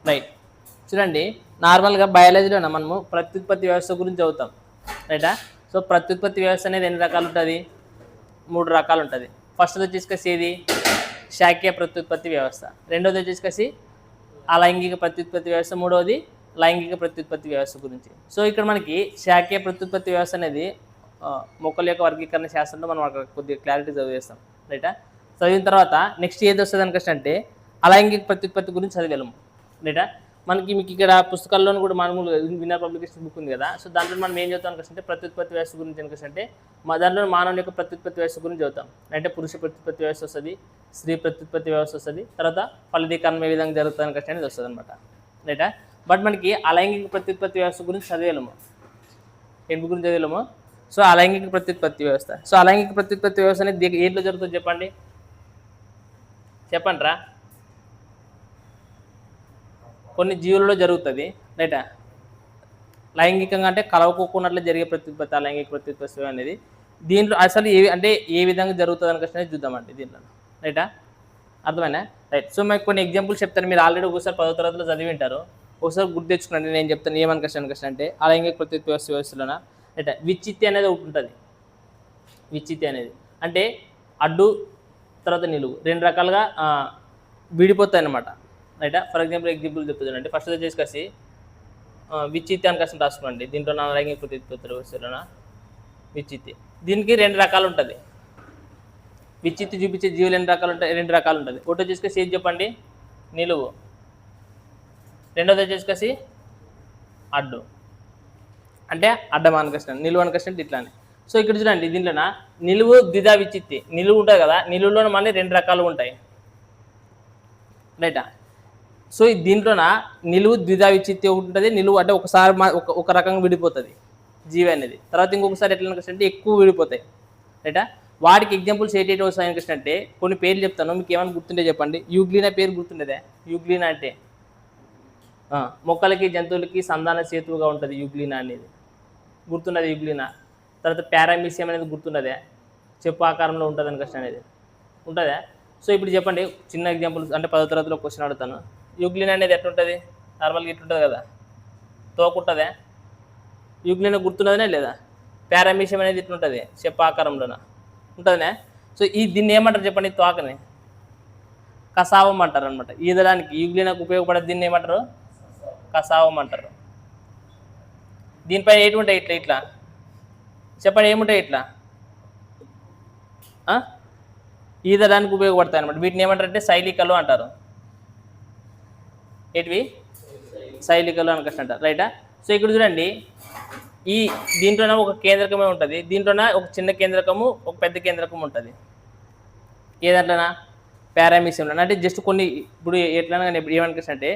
Right. చూడండి, నార్మల్గా బయాలజీలోనే మనము ప్రత్యుత్పత్తి వ్యవస్థ గురించి చదువుతాం, రైటా. సో ప్రత్యుత్పత్తి వ్యవస్థ అనేది ఎన్ని రకాలు ఉంటుంది? 3 రకాలు ఉంటుంది. ఫస్ట్ వచ్చేసి ఏది? శాఖీయ ప్రత్యుత్పత్తి వ్యవస్థ. రెండోది వచ్చేసి అలైంగిక ప్రత్యుత్పత్తి వ్యవస్థ. మూడవది లైంగిక ప్రత్యుత్పత్తి వ్యవస్థ గురించి. సో ఇక్కడ మనకి శాఖీయ ప్రత్యుత్పత్తి వ్యవస్థ అనేది మొక్కల యొక్క వర్గీకరణ శాస్త్రంలో మనం అక్కడ కొద్దిగా క్లారిటీ చదివేస్తాం, రైటా. చదివిన తర్వాత నెక్స్ట్ ఏది వస్తుంది అనుకోసం అంటే అలైంగిక ప్రత్యుత్పత్తి గురించి చదివేళ్ళము, రైటా. మనకి మీకు ఇక్కడ పుస్తకాల్లోనూ కూడా మామూలు విన్నర్ పబ్లికేషన్ బుక్ ఉంది కదా. సో దాంట్లో మనం ఏం చదువుతాం అనుకోసం అంటే ప్రత్యుత్పత్తి వ్యవస్థ గురించి అనుకోసం దాంట్లో మానవుని యొక్క ప్రత్యుత్పత్తి వ్యవస్థ గురించి చదువుతాం. అంటే పురుష ప్రత్యుత్పత్తి వ్యవస్థ వస్తుంది, స్త్రీ ప్రత్యుత్పత్తి వ్యవస్థ వస్తుంది, తర్వాత ఫలదీకరణం ఏ విధంగా జరుగుతుంది అనుకోసం అనేది వస్తుంది అనమాట, రైటా. బట్ మనకి అలైంగిక ప్రత్యుత్పత్తి వ్యవస్థ గురించి చదివేళ్ళము. ఎందుకు గురించి చదివేళ్ళము? సో అలైంగిక ప్రత్యుత్పత్తి వ్యవస్థ. సో అలైంగిక ప్రత్యుత్పత్తి వ్యవస్థ అనేది ఏంట్లో జరుగుతుంది చెప్పండి, చెప్పండి రా. కొన్ని జీవులలో జరుగుతుంది, రైటా. లైంగికంగా అంటే కలవకోకున్నట్లు జరిగే ప్రత్యుత్పత్తి అలైంగిక ప్రత్యుత్పత్తి అనేది. దీంట్లో అసలు ఏ విధంగా జరుగుతుంది అనుకోసం చూద్దామండి దీంట్లో, రైటా. అర్థమైనా? రైట్. సో మీకు కొన్ని ఎగ్జాంపుల్స్ చెప్తాను. మీరు ఆల్రెడీ ఒకసారి 10వ తరగతిలో చదివి ఉంటారు, ఒకసారి గుర్తు తెచ్చుకోండి. నేను చెప్తాను ఏమనుకోసం అంటే అలైంగిక ప్రత్యుత్పత్తి వ్యవస్థలోన రైటా విచ్చిత్తి అనేది ఒకటి ఉంటుంది. విచ్చిత్తి అనేది అంటే అడ్డు తర్వాత నిలువు 2 రకాలుగా విడిపోతాయి అన్నమాట, రైటా. ఫర్ ఎగ్జాంపుల్ చెప్తానండి. ఫస్ట్ వచ్చేసి విచ్చిత్తి అనుకోసం రాసుకోండి. దీంట్లో నా లైంగిక ప్రత్యుత్పత్తి వ్యవస్థలోన విచ్చిత్తి. దీనికి 2 రకాలు ఉంటుంది. విచ్చిత్తి చూపించే జీవులు 2 రకాలు ఉంటుంది. ఒకటి వచ్చేసి ఏది చెప్పండి? నిలువు. రెండోది వచ్చేసి అడ్డు, అంటే అడ్డం అనుకొస్తాను, నిలువు అనుకొస్తాను ఇట్లానే. సో ఇక్కడ చూడండి, దీంట్లోన నిలువు ద్విధా విచ్చిత్తి. నిలువు ఉంటుంది కదా, నిలువులోనే మళ్ళీ 2 రకాలు ఉంటాయి, రైటా. సో దీంట్లోన నిలువు ద్విధా విచ్చిత్తి ఒకటి ఉంటుంది. నిలువు అంటే ఒకసారి ఒక రకంగా విడిపోతుంది జీవి అనేది, తర్వాత ఇంకొకసారి ఎట్లా అనుకొస్తే ఎక్కువ విడిపోతాయి, రైటా. వాటికి ఎగ్జాంపుల్స్ ఏంటి వస్తాయి అనుకొస్తే కొన్ని పేర్లు చెప్తాను, మీకు ఏమైనా గుర్తుంటే చెప్పండి. యూగ్లీనా పేరు గుర్తుండేదే? యూగ్లీనా అంటే మొక్కలకి జంతువులకి సంధాన సేతువుగా ఉంటుంది యూగ్లీనా అనేది, గుర్తున్నది యూగ్లీనా. తర్వాత పారామీసియం అనేది గుర్తున్నదే? చెప్పు ఆకారంలో ఉంటుంది అనుకోసం అనేది ఉంటుందా? సో ఇప్పుడు చెప్పండి చిన్న ఎగ్జాంపుల్స్, అంటే 10వ తరగతిలో క్వశ్చన్ అడుగుతాను. యూగ్లీనా అనేది ఎట్లుంటుంది? నార్మల్గా ఇట్లుంటుంది కదా, తోకుంటుందా? యూగ్లీనా గుర్తున్నదనే లేదా? పారామీసియం అనేది ఇట్లుంటుంది, చెప్పు ఆకారంలోన ఉంటుందనే. సో దీన్ని ఏమంటారు చెప్పండి? తోకని కసావం అంటారు అనమాట. ఈదడానికి యూగ్లీనాకు ఉపయోగపడేది దీన్ని ఏమంటారు? కసావం అంటారు. దీనిపైన ఏంటి ఉంటాయి? ఇట్లా చెప్పండి, ఏముంటాయి ఇట్లా? ఈదడానికి ఉపయోగపడతాయి అనమాట. వీటిని ఏమంటారంటే శైలికలు అంటారు. ఏంటివి? శైలికలు అనుకోసం అంటారు, రైటా. సో ఇక్కడ చూడండి, దీంట్లోనే ఒక కేంద్రకమే ఉంటుంది. దీంట్లోనే ఒక చిన్న కేంద్రకము, ఒక పెద్ద కేంద్రకం ఉంటుంది. ఏదంట్లోనా? పారామీసియంలో. అంటే జస్ట్ కొన్ని ఇప్పుడు ఎట్లా ఏమనుకోసం అంటే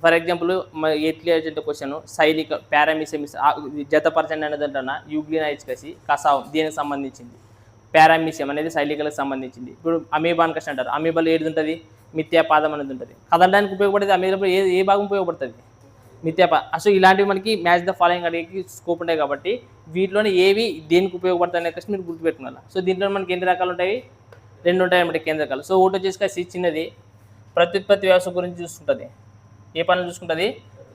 ఫర్ ఎగ్జాంపుల్ ఎట్లా క్వశ్చన్ శైలిక పారామీసియం జతపరచండి అనేది అంటున్నా. యూగ్లీనా ఇచ్చేసి కసావం దీనికి సంబంధించింది. పారామీసియం అనేది శైలికలకు సంబంధించింది. ఇప్పుడు అమీబా అనుకోసం అంటారు. అమీబాలో ఏది ఉంటుంది? మిథ్యాపాదం అనేది ఉంటుంది. కదలడానికి ఉపయోగపడేది అమీబాలో ఏ భాగం ఉపయోగపడుతుంది? మిథ్యాపాదం. అసలు ఇలాంటివి మనకి మ్యాచ్ ద ఫాలోయింగ్ అడిగి స్కోప్ ఉంటాయి కాబట్టి వీటిలోనే ఏవి దేనికి ఉపయోగపడతాయి అనే క్వశ్చన్ మీరు గుర్తుపెట్టుకోవాలి. సో దీంట్లో మనకి ఎన్ని రకాలు ఉంటాయి? 2 ఉంటాయి అన్నమాట కేంద్రకాలు. సో ఒకటి వచ్చేసి చిన్నది ప్రత్యుత్పత్తి వ్యవస్థ గురించి చూసుకుంటుంది. ఏ పనులు చూసుకుంటుంది?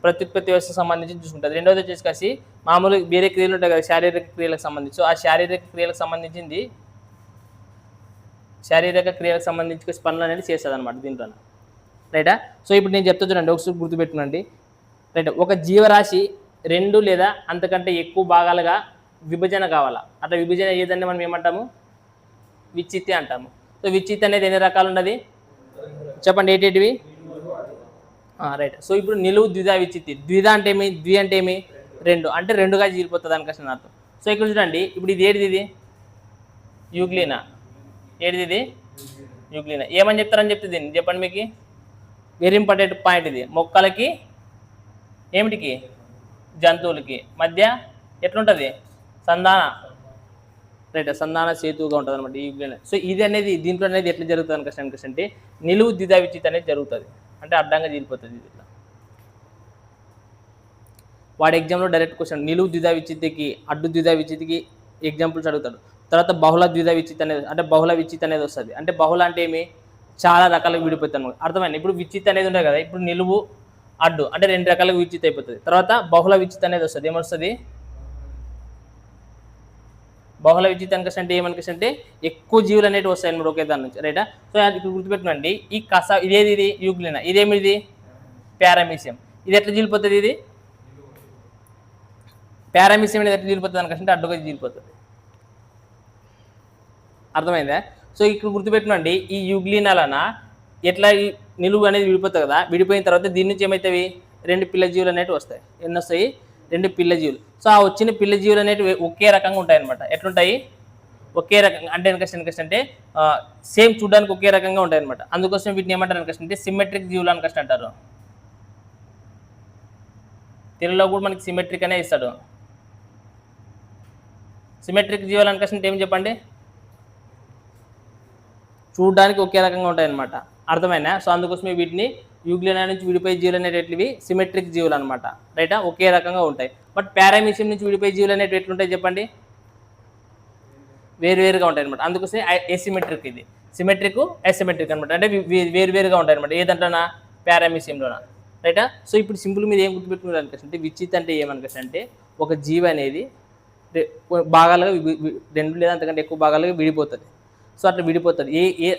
ప్రత్యుత్పత్తి వ్యవస్థకు సంబంధించి చూసుకుంటుంది. రెండోది వచ్చేసి మామూలు వేరే క్రియలు ఉంటాయి కదా, శారీరక క్రియలకు సంబంధించి. సో ఆ శారీరక క్రియలకు సంబంధించి పనులు అనేది చేస్తుంది అనమాట దీంట్లో, రైటా. సో ఇప్పుడు నేను చెప్తా చూడండి, ఒకసారి గుర్తుపెట్టుకోండి, రైట్. ఒక జీవరాశి 2 లేదా అంతకంటే ఎక్కువ భాగాలుగా విభజన కావాలా. అట్లా విభజన ఏదంటే మనం ఏమంటాము? విచ్చిత్తి అంటాము. సో విచ్చిత్తి అనేది ఎన్ని రకాలు ఉన్నది చెప్పండి, ఏంటివి? రైట్. సో ఇప్పుడు నిలువు ద్విధా విచ్చిత్తి. ద్విధ అంటే ఏమి? ద్వి అంటే ఏమి? 2 అంటే 2గా జీరిపోతుంది అనుకోసం అర్థం. సో ఇక్కడ చూడండి, ఇప్పుడు ఇది ఏడిది? ఇది యూగ్లీనా. ఏడిది? ఇది యూగ్లీనా. ఏమని చెప్తారని చెప్తే దీన్ని చెప్పండి. మీకు వెరీ ఇంపార్టెంట్ పాయింట్ ఇది. మొక్కలకి ఏమిటికి? జంతువులకి మధ్య ఎట్లుంటుంది? సంధాన, రైట్, సంధాన సేతువుగా ఉంటుంది అనమాట ఈ యూగ్లీనా. సో ఇది అనేది దీంట్లో అనేది ఎట్లా జరుగుతుంది అనుకోసం అంటే నిలువు ద్విధా విచ్చిత్తి అనేది జరుగుతుంది, అంటే అడ్డంగా జీలిపోతుంది ఇది ఇట్లా. వాడి ఎగ్జామ్లో డైరెక్ట్ క్వశ్చన్ నిలువు ద్విధా విచ్చిత్తికి అడ్డు ద్విధా విచ్చిత్తికి ఎగ్జాంపుల్స్ అడుగుతాడు. తర్వాత బహుళ ద్విధా విచ్చిత్తి అనేది, అంటే బహుళ విచ్చిత్తి అనేది వస్తుంది. అంటే బహుళ అంటే ఏమి? చాలా రకాలుగా విడిపోతాను, అర్థమైంది. ఇప్పుడు విచ్చిత్తి అనేది ఉంటుంది కదా, ఇప్పుడు నిలువు అడ్డు అంటే 2 రకాలుగా విచ్ఛిత్తి అయిపోతుంది. తర్వాత బహుళ విచ్ఛిత్తి అనేది వస్తుంది. ఏమొస్తుంది? బహుళ విచ్ఛిత్తి అంటే ఏమనుకోవచ్చు అంటే ఎక్కువ జీవులు అనేవి వస్తాయి అన్నమాట ఒకే దాని నుంచి, రైటా? సో ఇప్పుడు గుర్తుపెట్టుకోండి, ఈ ఇదేది, ఇది యూగ్లినా, ఇదేమిది పారామీషియం. ఇది ఎట్లా జీలిపోతుంది? ఇది పారామీషియం అనేది ఎట్లా జీలిపోతుంది అనుకుంటే అడ్డుగా జీలిపోతుంది. అర్థమైందా? సో ఇక్కడ గుర్తుపెట్టుకోండి, ఈ యూగ్లినాలన ఎట్లా ఈ నిలువు అనేది విడిపోతుంది కదా, విడిపోయిన తర్వాత దీని నుంచి ఏమవుతాయి? 2 పిల్ల జీవులు అనేవి వస్తాయి. ఎన్ని వస్తాయి? 2 పిల్ల జీవులు. సో ఆ వచ్చిన పిల్ల జీవులు అనేవి ఒకే రకంగా ఉంటాయి అనమాట. ఎట్లుంటాయి? ఒకే రకంగా అంటే అంటే సేమ్ చూడడానికి ఒకే రకంగా ఉంటాయి అనమాట. అందుకోసం వీటిని ఏమంటారు అంటే సిమెట్రిక్ జీవులు అనుకస్ట్ అంటారు. తెలుగులో కూడా మనకి సిమెట్రిక్ అనే ఇస్తాడు. సిమెట్రిక్ జీవులు అనుకస్ట్ ఏం చెప్పండి? చూడడానికి ఒకే రకంగా ఉంటాయన్నమాట. అర్థమైనా? సో అందుకోసమే వీటిని యూగ్లినా నుంచి విడిపోయే జీవులు అనేటివి సిమెట్రిక్ జీవులు అనమాట, రైటా? ఒకే రకంగా ఉంటాయి. బట్ పారామీషియం నుంచి విడిపోయే జీవులు అనేవి ఎట్లుంటాయి చెప్పండి? వేరువేరుగా ఉంటాయి అనమాట. అందుకోసమే ఎసిమెట్రిక్, ఇది సిమెట్రిక్ ఎసిమెట్రిక్ అనమాట. అంటే వేరువేరుగా ఉంటాయి అనమాట. ఏదంటనా? పారామీషియంలోనా, రైటా? సో ఇప్పుడు సింపుల్ మీరు ఏం గుర్తుపెట్టుకున్నారు అనుకోండి, విచ్ఛిత్తి అంటే ఏమనుకోండి, ఒక జీవి అనేది భాగాలుగా 2 లేదా అంతకంటే ఎక్కువ భాగాలుగా విడిపోతుంది. సో అట్లా విడిపోతుంది.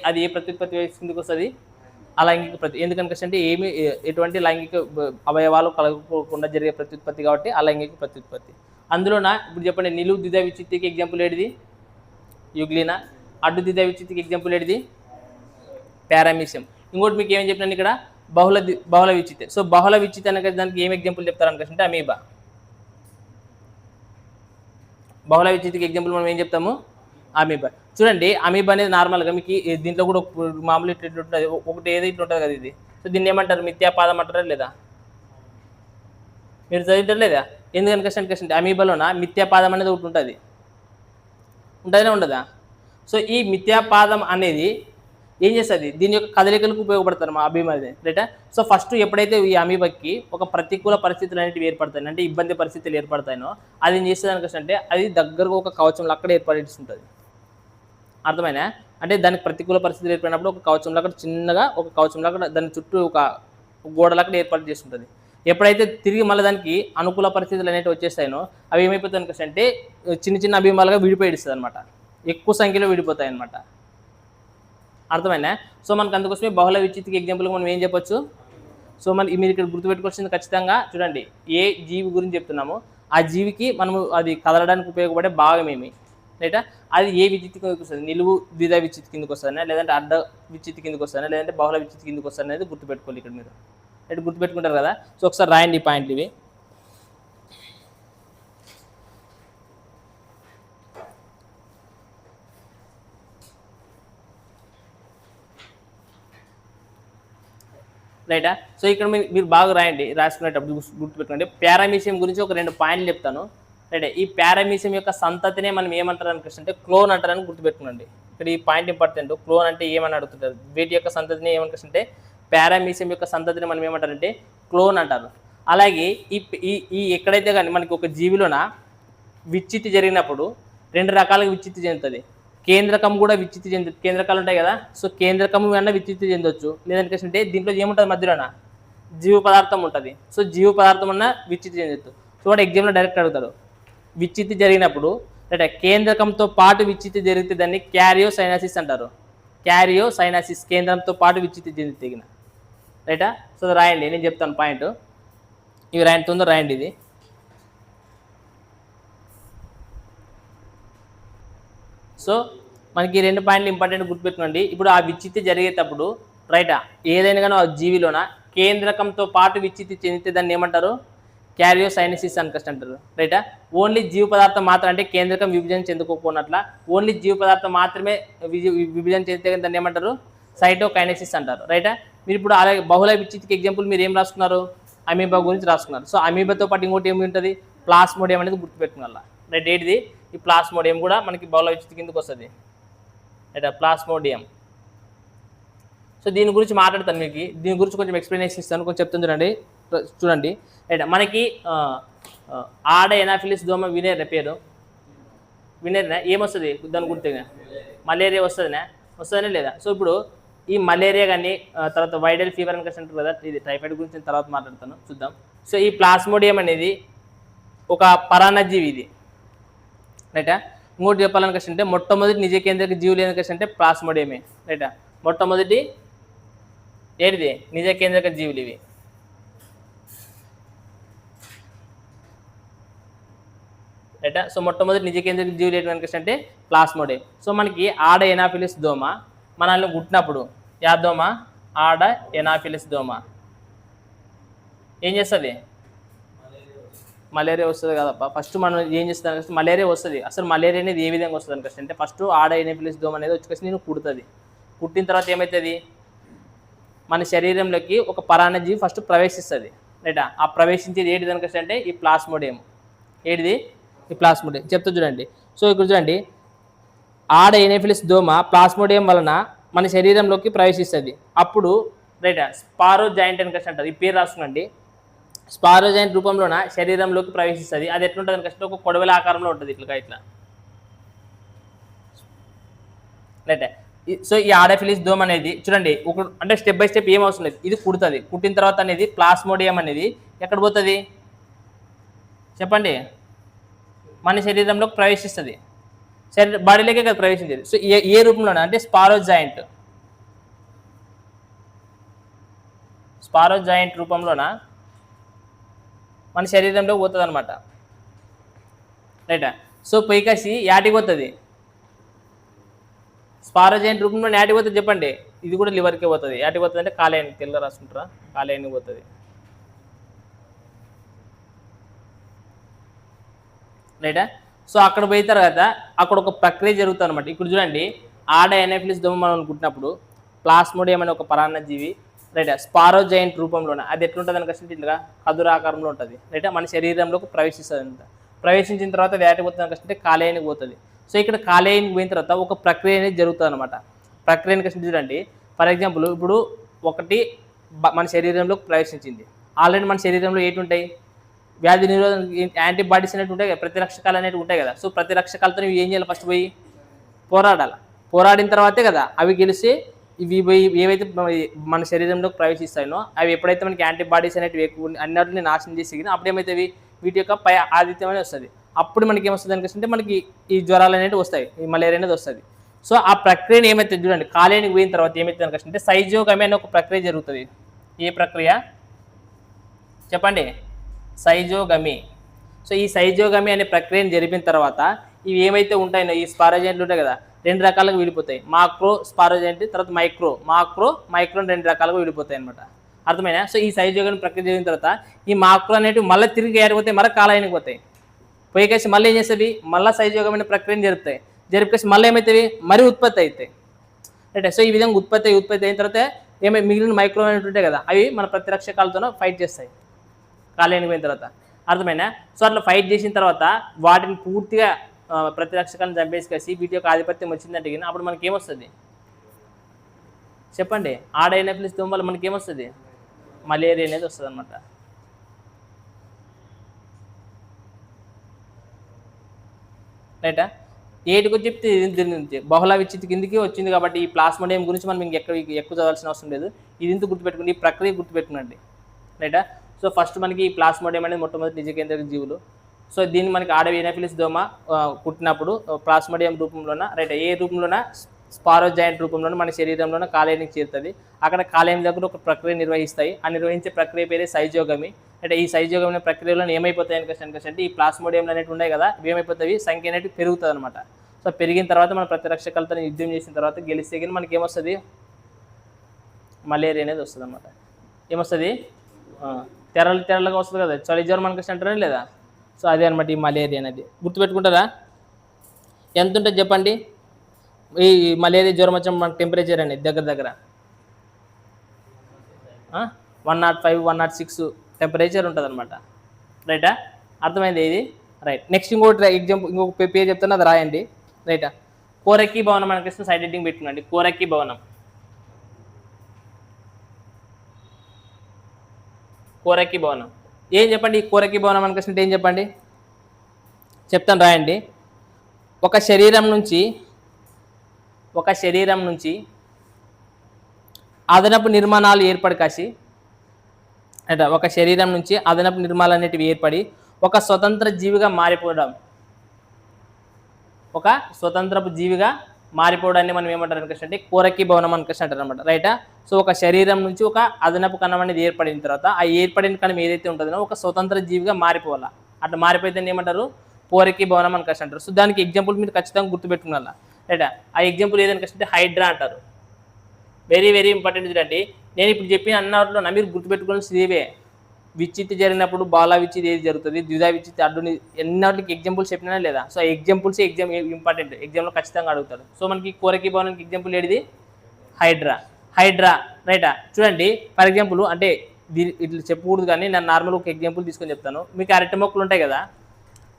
అది ఏ ప్రత్యుత్పత్తి కిందకి వస్తుంది? అలైంగిక ఎందుకనుకంటే ఎటువంటి లైంగిక అవయవాలు కలగకుండా జరిగే ప్రత్యుత్పత్తి కాబట్టి అలైంగిక ప్రత్యుత్పత్తి. అందులోన ఇప్పుడు చెప్పండి, నిలువు ద్విధ విచ్ఛిత్తికి ఎగ్జాంపుల్ ఏడిది? యూగ్లినా. అడ్డు ద్విధ విచ్ఛిత్తికి ఎగ్జాంపుల్ ఏడిది? పారామీషియం. ఇంకోటి మీకు ఏమని చెప్పినాను ఇక్కడ? బహుళ విచ్ఛిత్తి. సో బహుళ విచ్ఛిత్తి అనే దానికి ఏం ఎగ్జాంపుల్ చెప్తారు అనుకుంటే అమీబా. బహుళ విచ్ఛిత్తికి ఎగ్జాంపుల్ మనం ఏం చెప్తాము? అమీబా. చూడండి, అమీబా అనేది నార్మల్గా మీకు దీంట్లో కూడా మామూలు ఇట్లా ఉంటుంది, ఒకటి ఏదో ఇట్లా ఉంటుంది కదా ఇది. సో దీన్ని ఏమంటారు? మిథ్యాపాదం అంటారా లేదా? మీరు చదివింటారు లేదా? ఎందుకనుకంటే అమీబాలోన మిథ్యాపాదం అనేది ఒకటి ఉంటుంది. ఉంటుందనే ఉండదా? సో ఈ మిథ్యాపాదం అనేది ఏం చేస్తుంది? దీని యొక్క కదలికలకు ఉపయోగపడతారు మా అమీబా అనేది, రైటా? సో ఫస్ట్ ఎప్పుడైతే ఈ అమీబాకి ఒక ప్రతికూల పరిస్థితులు అనేవి ఏర్పడతాయి, అంటే ఇబ్బంది పరిస్థితులు ఏర్పడతాయో అది ఏం చేస్తుంది అనుకంటే అది దగ్గరగా ఒక కవచంలో అక్కడ ఏర్పడేస్తుంటుంది. అర్థమైనా? అంటే దానికి ప్రతికూల పరిస్థితులు ఏర్పడినప్పుడు ఒక కవచంలో అక్కడ చిన్నగా ఒక కవచంలో అక్కడ దాని చుట్టూ ఒక గోడలు అక్కడ ఏర్పాటు చేస్తుంటుంది. ఎప్పుడైతే తిరిగి మళ్ళీ దానికి అనుకూల పరిస్థితులు అనేవి వచ్చేస్తాయో అవి ఏమైపోతాయి అంటే చిన్న చిన్న అభిమాలుగా విడిపోయిస్తుంది అనమాట, ఎక్కువ సంఖ్యలో విడిపోతాయి అనమాట. అర్థమైనా? సో మనకు అందుకోసమే బహుళ విచ్ఛిత్తికి ఎగ్జాంపుల్గా మనం ఏం చెప్పొచ్చు? సో మీరు ఇక్కడ గుర్తుపెట్టుకోవాల్సింది ఖచ్చితంగా చూడండి, ఏ జీవి గురించి చెప్తున్నామో ఆ జీవికి మనము అది కదలడానికి ఉపయోగపడే భాగం ఏమి, రైటా? అది ఏ విచ్ఛిత్తి కిందకి వస్తుంది? నిలువు ద్విధ విచ్ఛిత్తి కిందకి వస్తుందా, లేదంటే అడ్డ విచ్ఛిత్తి కిందకి వస్తుందా, లేదంటే బహుళ విచ్ఛిత్తి కిందకి వస్తుంది అనేది గుర్తుపెట్టుకోవాలి ఇక్కడ మీరు. రైట్, గుర్తుపెట్టుకుంటారు కదా? సో ఒకసారి రాయండి ఈ పాయింట్లు ఇవి. రైటా? సో ఇక్కడ మీరు బాగా రాయండి, రాసుకునేటప్పుడు గుర్తుపెట్టుకోండి. పారామీషియం గురించి ఒక 2 పాయింట్లు చెప్తాను, రైట్? ఈ పారామీషియం యొక్క సంతతినే మనం ఏమంటారు అంటే క్లోన్ అంటారని గుర్తుపెట్టుకోండి. ఇక్కడ ఈ పాయింట్ ఇంపార్టెంట్. క్లోన్ అంటే ఏమని అడుగుతుంటారు, వీటి యొక్క సంతతిని ఏమనుకుంటే పారామీషియం యొక్క సంతతిని మనం ఏమంటారంటే క్లోన్ అంటారు. అలాగే ఈ ఎక్కడైతే కానీ మనకి ఒక జీవిలోన విచ్ఛిత్తి జరిగినప్పుడు 2 రకాలుగా విచ్ఛిత్తి చెందుతుంది. కేంద్రకం కూడా విచ్ఛిత్తి చెందుతుంది. కేంద్రకాలు ఉంటాయి కదా, సో కేంద్రకం అన్న విచ్ఛిత్తి చెందొచ్చు. లేదంటే దీంట్లో ఏముంటుంది మధ్యలోన జీవ పదార్థం ఉంటుంది. సో జీవ పదార్థం అన్న విచ్ఛిత్తి చెందొచ్చు. సో వాడు ఎగ్జామ్లో డైరెక్ట్ అడుగుతాడు, విచ్ఛిత్తి జరిగినప్పుడు అంటే కేంద్రకంతో పాటు విచ్ఛిత్తి జరిగితే దాన్ని క్యారియోసైనాసిస్ అంటారు. క్యారియోసైనాసిస్, కేంద్రంతో పాటు విచ్ఛిత్తి చెందిన, రైటా? సో రాయండి, నేను చెప్తాను పాయింట్ ఇవి రాయండి, తొందర రాయండి ఇది. సో మనకి 2 పాయింట్లు ఇంపార్టెంట్ గుర్తుపెట్టుకోండి. ఇప్పుడు ఆ విచ్ఛిత్తి జరిగేటప్పుడు రైటా ఏదైనా కానీ ఆ జీవిలోన కేంద్రకంతో పాటు విచ్ఛిత్తి చెందితే దాన్ని ఏమంటారు? క్యారియోసైనసిస్ అనుకస్ట్ అంటారు, రైటా? ఓన్లీ జీవ పదార్థం మాత్రం అంటే కేంద్రకం విభజన చెందుకోకున్నట్ల ఓన్లీ జీవ పదార్థం మాత్రమే విభజన చెందితే దాన్ని ఏమంటారు? సైటోకైనసిస్ అంటారు, రైటా? మీరు ఇప్పుడు అలాగే బహుళ విచ్ఛిత్తికి ఎగ్జాంపుల్ మీరు ఏం రాసుకున్నారు? అమీబా గురించి రాసుకున్నారు. సో అమీబాతో పాటు ఇంకోటి ఏమి ఉంటుంది? ప్లాస్మోడియం అనేది గుర్తుపెట్టుకున్నా, రైట్? ఏంటిది? ఈ ప్లాస్మోడియం కూడా మనకి బహుళ విచ్ఛిత్తి కిందకి వస్తుంది, రైటా? ప్లాస్మోడియం. సో దీని గురించి మాట్లాడతాను, మీకు దీని గురించి కొంచెం ఎక్స్ప్లెనేషన్ ఇస్తాను, కొంచెం చెప్తుంది చూడండి. రైట్, మనకి ఆడ ఎనాఫిలిస్ దోమ వినేర్ పేరు వినేర్నా ఏమొస్తుంది? దాని గుర్తుగా మలేరియా వస్తుందనే లేదా? సో ఇప్పుడు ఈ మలేరియా కానీ తర్వాత వైరల్ ఫీవర్ అని అంటారు కదా, ఇది టైఫాయిడ్ గురించి నేను తర్వాత మాట్లాడతాను, చూద్దాం. సో ఈ ప్లాస్మోడియం అనేది ఒక పరాన్నజీవి ఇది, రైటా. ఇంకోటి చెప్పాలనికంటే మొట్టమొదటి నిజ కేంద్రక జీవులు ఏంటంటే ప్లాస్మోడియమే, రైటా. మొట్టమొదటి ఏంటిది నిజ కేంద్రక జీవులు ఇవి, రైటా. సో మొట్టమొదటి నిజ కేంద్రక జీవులు ఏంటంటే ప్లాస్మోడియం. సో మనకి ఆడ ఎనాఫిలిస్ దోమ మనల్ని గుట్టినప్పుడు, యా దోమ, ఆడ ఎనాఫిలిస్ దోమ ఏం చేస్తుంది, మలేరియా వస్తుంది కదప్ప. ఫస్ట్ మనం ఏం చేస్తాం, మలేరియా వస్తుంది. అసలు మలేరియా అనేది ఏ విధంగా వస్తుంది అనిపిస్తుంది అంటే ఫస్ట్ ఆడ ఎనాఫిలిస్ దోమ అనేది వచ్చి నేను కుడుతుంది. కుట్టిన తర్వాత ఏమవుతుంది, మన శరీరంలోకి ఒక పరాన్నజీవి ఫస్ట్ ప్రవేశిస్తుంది, రైటా. ఆ ప్రవేశించేది ఏంటిది అనిపిస్తుంది అంటే ఈ ప్లాస్మోడియం. ఏంటిది, ఈ ప్లాస్మోడియం చెప్తా చూడండి. సో ఇక్కడ చూడండి, ఆడ ఎనాఫిలిస్ దోమ ప్లాస్మోడియం వలన మన శరీరంలోకి ప్రవేశిస్తుంది. అప్పుడు రైటా స్పారో జాయింట్ అని అంటారు. ఈ పేరు రాసుకునండి. స్పారో జాయింట్ రూపంలోన శరీరంలోకి ప్రవేశిస్తుంది. అది ఎట్లుంటుంది అని ఒక కొడవల ఆకారంలో ఉంటుంది, ఇట్లా రైట్. సో ఈ ఆడఫిలిస్ దోమ అనేది చూడండి ఒక అంటే స్టెప్ బై స్టెప్ ఏం అవసరం లేదు, ఇది కుడుతుంది. కుట్టిన తర్వాత అనేది ప్లాస్మోడియం అనేది ఎక్కడ పోతుంది చెప్పండి, మన శరీరంలోకి ప్రవేశిస్తుంది. బాడీలోకే కదా ప్రవేశించేది. సో ఏ రూపంలోనే అంటే స్పారో జాయింట్ రూపంలోన మన శరీరంలో పోతుంది అనమాట, రైటా. సో పైకాసి యాటికి పోతుంది, స్పారో జాయింట్ రూపంలో యాటికి పోతుంది చెప్పండి, ఇది కూడా లివర్కే పోతుంది. యాటికి పోతుంది అంటే కాలేయానికి, తెల్లగా రాసుకుంటారా, కాలేయానికి పోతుంది, రైటా. సో అక్కడ పోయిన తర్వాత అక్కడ ఒక ప్రక్రియ జరుగుతుంది అనమాట. ఇక్కడ చూడండి, ఆడ ఎనాఫిలిస్ దోమ మనం అనుకుంటున్నప్పుడు ప్లాస్మోడియం అనే ఒక పరాన్నజీవి, రైటా, స్పారో జాయింట్ రూపంలోనే అది ఎట్లుంటుంది అనుకుంటే ఇట్లా కదురాకారంలో ఉంటుంది, రైటా. మన శరీరంలోకి ప్రవేశిస్తుంది అంట. ప్రవేశించిన తర్వాత వేట పోతుంది అనుకుంటే కాలేయానికి పోతుంది. సో ఇక్కడ కాలేయానికి పోయిన తర్వాత ఒక ప్రక్రియ అనేది జరుగుతుంది అనమాట. ప్రక్రియని కష్టం చూడండి, ఫర్ ఎగ్జాంపుల్ ఇప్పుడు ఒకటి మన శరీరంలోకి ప్రవేశించింది. ఆల్రెడీ మన శరీరంలో ఏంటి ఉంటాయి, వ్యాధి నిరోధక యాంటీబాడీస్ అనేవి ఉంటాయి కదా, ప్రతిరక్షకాలు అనేవి ఉంటాయి కదా. సో ప్రతిరక్షకాలతో ఏం చేయాలి, ఫస్ట్ పోయి పోరాడాలి. పోరాడిన తర్వాతే కదా అవి గెలిచి ఇవి పోయి ఏవైతే మన శరీరంలోకి ప్రవేశిస్తాయో అవి ఎప్పుడైతే మనకి యాంటీబాడీస్ అనేవి ఎక్కువ అన్నిటిని నాశనం చేసి అప్పుడు ఏమవుతాయి, వీటి యొక్క పై ఆధిత్యం అనేది వస్తుంది. అప్పుడు మనకి ఏమొస్తుంది అనిపిస్తుంటే మనకి ఈ జ్వరాలు అనేవి వస్తాయి, ఈ మలేరియా అనేది వస్తుంది. సో ఆ ప్రక్రియను ఏమైతే చూడండి, కాలేయానికి పోయిన తర్వాత ఏమైతే అనిపిస్తుంటే సైజోగమి అనే ఒక ప్రక్రియ జరుగుతుంది. ఏ ప్రక్రియ చెప్పండి, సైజోగమి. సో ఈ సైజోగమి అనే ప్రక్రియను జరిపిన తర్వాత ఇవి ఏమైతే ఉంటాయో ఈ స్పారోజెంట్లు ఉంటాయి కదా, రెండు రకాలుగా విడిపోతాయి. మాక్రో స్పారోజెంట్, తర్వాత మైక్రో రెండు రకాలుగా విడిపోతాయి అనమాట, అర్థమైనా. సో ఈ సైజోగమి ప్రక్రియ జరిగిన తర్వాత ఈ మాక్రో అనేవి మళ్ళీ తిరిగి ఏడిపోతాయి, మళ్ళీ కాలేయానికి పోతాయి. పోయేకేసి మళ్ళీ ఏం చేస్తుంది, మళ్ళీ సైజోగమైన ప్రక్రియను జరుపుతాయి. జరిపేసి మళ్ళీ ఏమవుతాయి, మరీ ఉత్పత్తి అవుతాయి, రైట్. సో ఈ విధంగా ఉత్పత్తి అయిన తర్వాత మిగిలిన మైక్రో అనేవి ఉంటాయి కదా, అవి మన ప్రతిరక్షకాలతో ఫైట్ చేస్తాయి కాలేయానికి పోయిన తర్వాత, అర్థమైనా. సో అట్లా ఫైట్ చేసిన తర్వాత వాటిని పూర్తిగా ప్రతిరక్షకాలను చంపేసి వీటి యొక్క ఆధిపత్యం వచ్చిందంటే అప్పుడు మనకి ఏమొస్తుంది చెప్పండి, ఆడ ఎనాఫిలిస్ దోమ వల్ల మనకి ఏమొస్తుంది, మలేరియా అనేది వస్తుంది అనమాట. రైటా. ఏటికి చెప్తే బహుళ విచ్చితి కిందికి వచ్చింది కాబట్టి ఈ ప్లాస్మోడియం గురించి మనం ఎక్కువ చదవాల్సిన అవసరం లేదు. ఇది ఇంత గుర్తుపెట్టుకుని ఈ ప్రక్రియ గుర్తుపెట్టుకునండి, రైటా. సో ఫస్ట్ మనకి ఈ ప్లాస్మోడియం అనేది మొట్టమొదటి నిజ కేంద్రక జీవులు. సో దీన్ని మనకి ఆడ ఎనాఫిలిస్ దోమ కుట్టినప్పుడు ప్లాస్మోడియం రూపంలోన, రైట్, ఏ రూపంలోన స్పారో జాయింట్ రూపంలోన మన శరీరంలోన కాలేయానికి చేరుతుంది. అక్కడ కాలేయం దగ్గర ఒక ప్రక్రియ నిర్వహిస్తాయి. ఆ నిర్వహించే ప్రక్రియ పేరే సైజోగమి. అంటే ఈ సైజోగమి ప్రక్రియలో ఏమైపోతాయి అంటే ఈ ప్లాస్మోడియంలు అనేవి ఉన్నాయి కదా, ఇవి ఏమైపోతాయి, సంఖ్య అనేది పెరుగుతుంది అనమాట. సో పెరిగిన తర్వాత మన ప్రతిరక్షకాలతో యుద్ధం చేసిన తర్వాత గెలిస్తే కానీ మనకి ఏమొస్తుంది, మలేరియా అనేది వస్తుంది అనమాట. ఏమొస్తుంది, తెరలుగా వస్తుంది కదా, చలి జ్వరం మనకి అంటారా లేదా. సో అదే అనమాట ఈ మలేరియా అనేది. గుర్తుపెట్టుకుంటారా, ఎంత ఉంటుంది చెప్పండి ఈ మలేరియా జ్వరం వచ్చిన మన టెంపరేచర్ అనేది దగ్గర 105, 106 టెంపరేచర్ ఉంటుంది అనమాట, రైటా. అర్థమైంది ఇది, రైట్. నెక్స్ట్ ఇంకొక ఎగ్జాంపుల్, ఇంకొక పేరు చెప్తున్నా, అది రాయండి, రైటా. కోరక్కి భవనం మనకి సైడ్ హెడ్డింగ్ పెట్టుకున్నాండి, కోరక్కి భవనం. కోరక్కి భవనం ఏం చెప్పండి, ఈ కోరక్కి భవనం మనకి ఏం చెప్పండి చెప్తాను, రాయండి. ఒక శరీరం నుంచి అదనపు నిర్మాణాలు ఏర్పడి కాసి అంటే ఒక శరీరం నుంచి అదనపు నిర్మాణాలు అనేటివి ఏర్పడి ఒక స్వతంత్ర జీవిగా మారిపోవడం, ఒక స్వతంత్రపు జీవిగా మారిపోవడాన్ని మనం ఏమంటారు అనుకోవచ్చు అంటే కోరకీభవనం అనుకోవచ్చు అంటారు అనమాట. రైటా? సో ఒక శరీరం నుంచి ఒక అదనపు కణం అనేది ఏర్పడిన తర్వాత ఆ ఏర్పడిన కణం ఏదైతే ఉంటుందో ఒక స్వతంత్ర జీవిగా మారిపోవాలా. అట్లా మారిపోతే ఏమంటారు? పోరకీభవనం అనుకోవచ్చు అంటారు. సో దానికి ఎగ్జాంపుల్ మీరు ఖచ్చితంగా గుర్తుపెట్టుకోవాలా. రైటా? ఆ ఎగ్జాంపుల్ ఏదనుకోవచ్చు హైడ్రా అంటారు. వెరీ వెరీ ఇంపార్టెంట్ చూడండి. నేను ఇప్పుడు చెప్పిన అన్నట్లో మీరు గుర్తుపెట్టుకోవాల్సింది ఇవే. విచ్చిత్తి జరిగినప్పుడు బాలా విచ్చిత్తి ఏది జరుగుతుంది, ద్విధా విచ్చిత్తి అడ్డుని ఎన్నోటికి ఎగ్జాంపుల్స్ చెప్పినా లేదా? సో ఎగ్జాంపుల్స్ ఎగ్జామ్ ఇంపార్టెంట్, ఎగ్జామ్లో ఖచ్చితంగా అడుగుతారు. సో మనకి కోరకీభవనానికి ఎగ్జాంపుల్ ఏది? హైడ్రా. హైడ్రా. రైటా? చూడండి ఫర్ ఎగ్జాంపుల్ అంటే ఇట్లా చెప్పకూడదు కానీ నేను నార్మల్ ఒక ఎగ్జాంపుల్ తీసుకొని చెప్తాను. మీకు అరటి మొక్కలు ఉంటాయి కదా,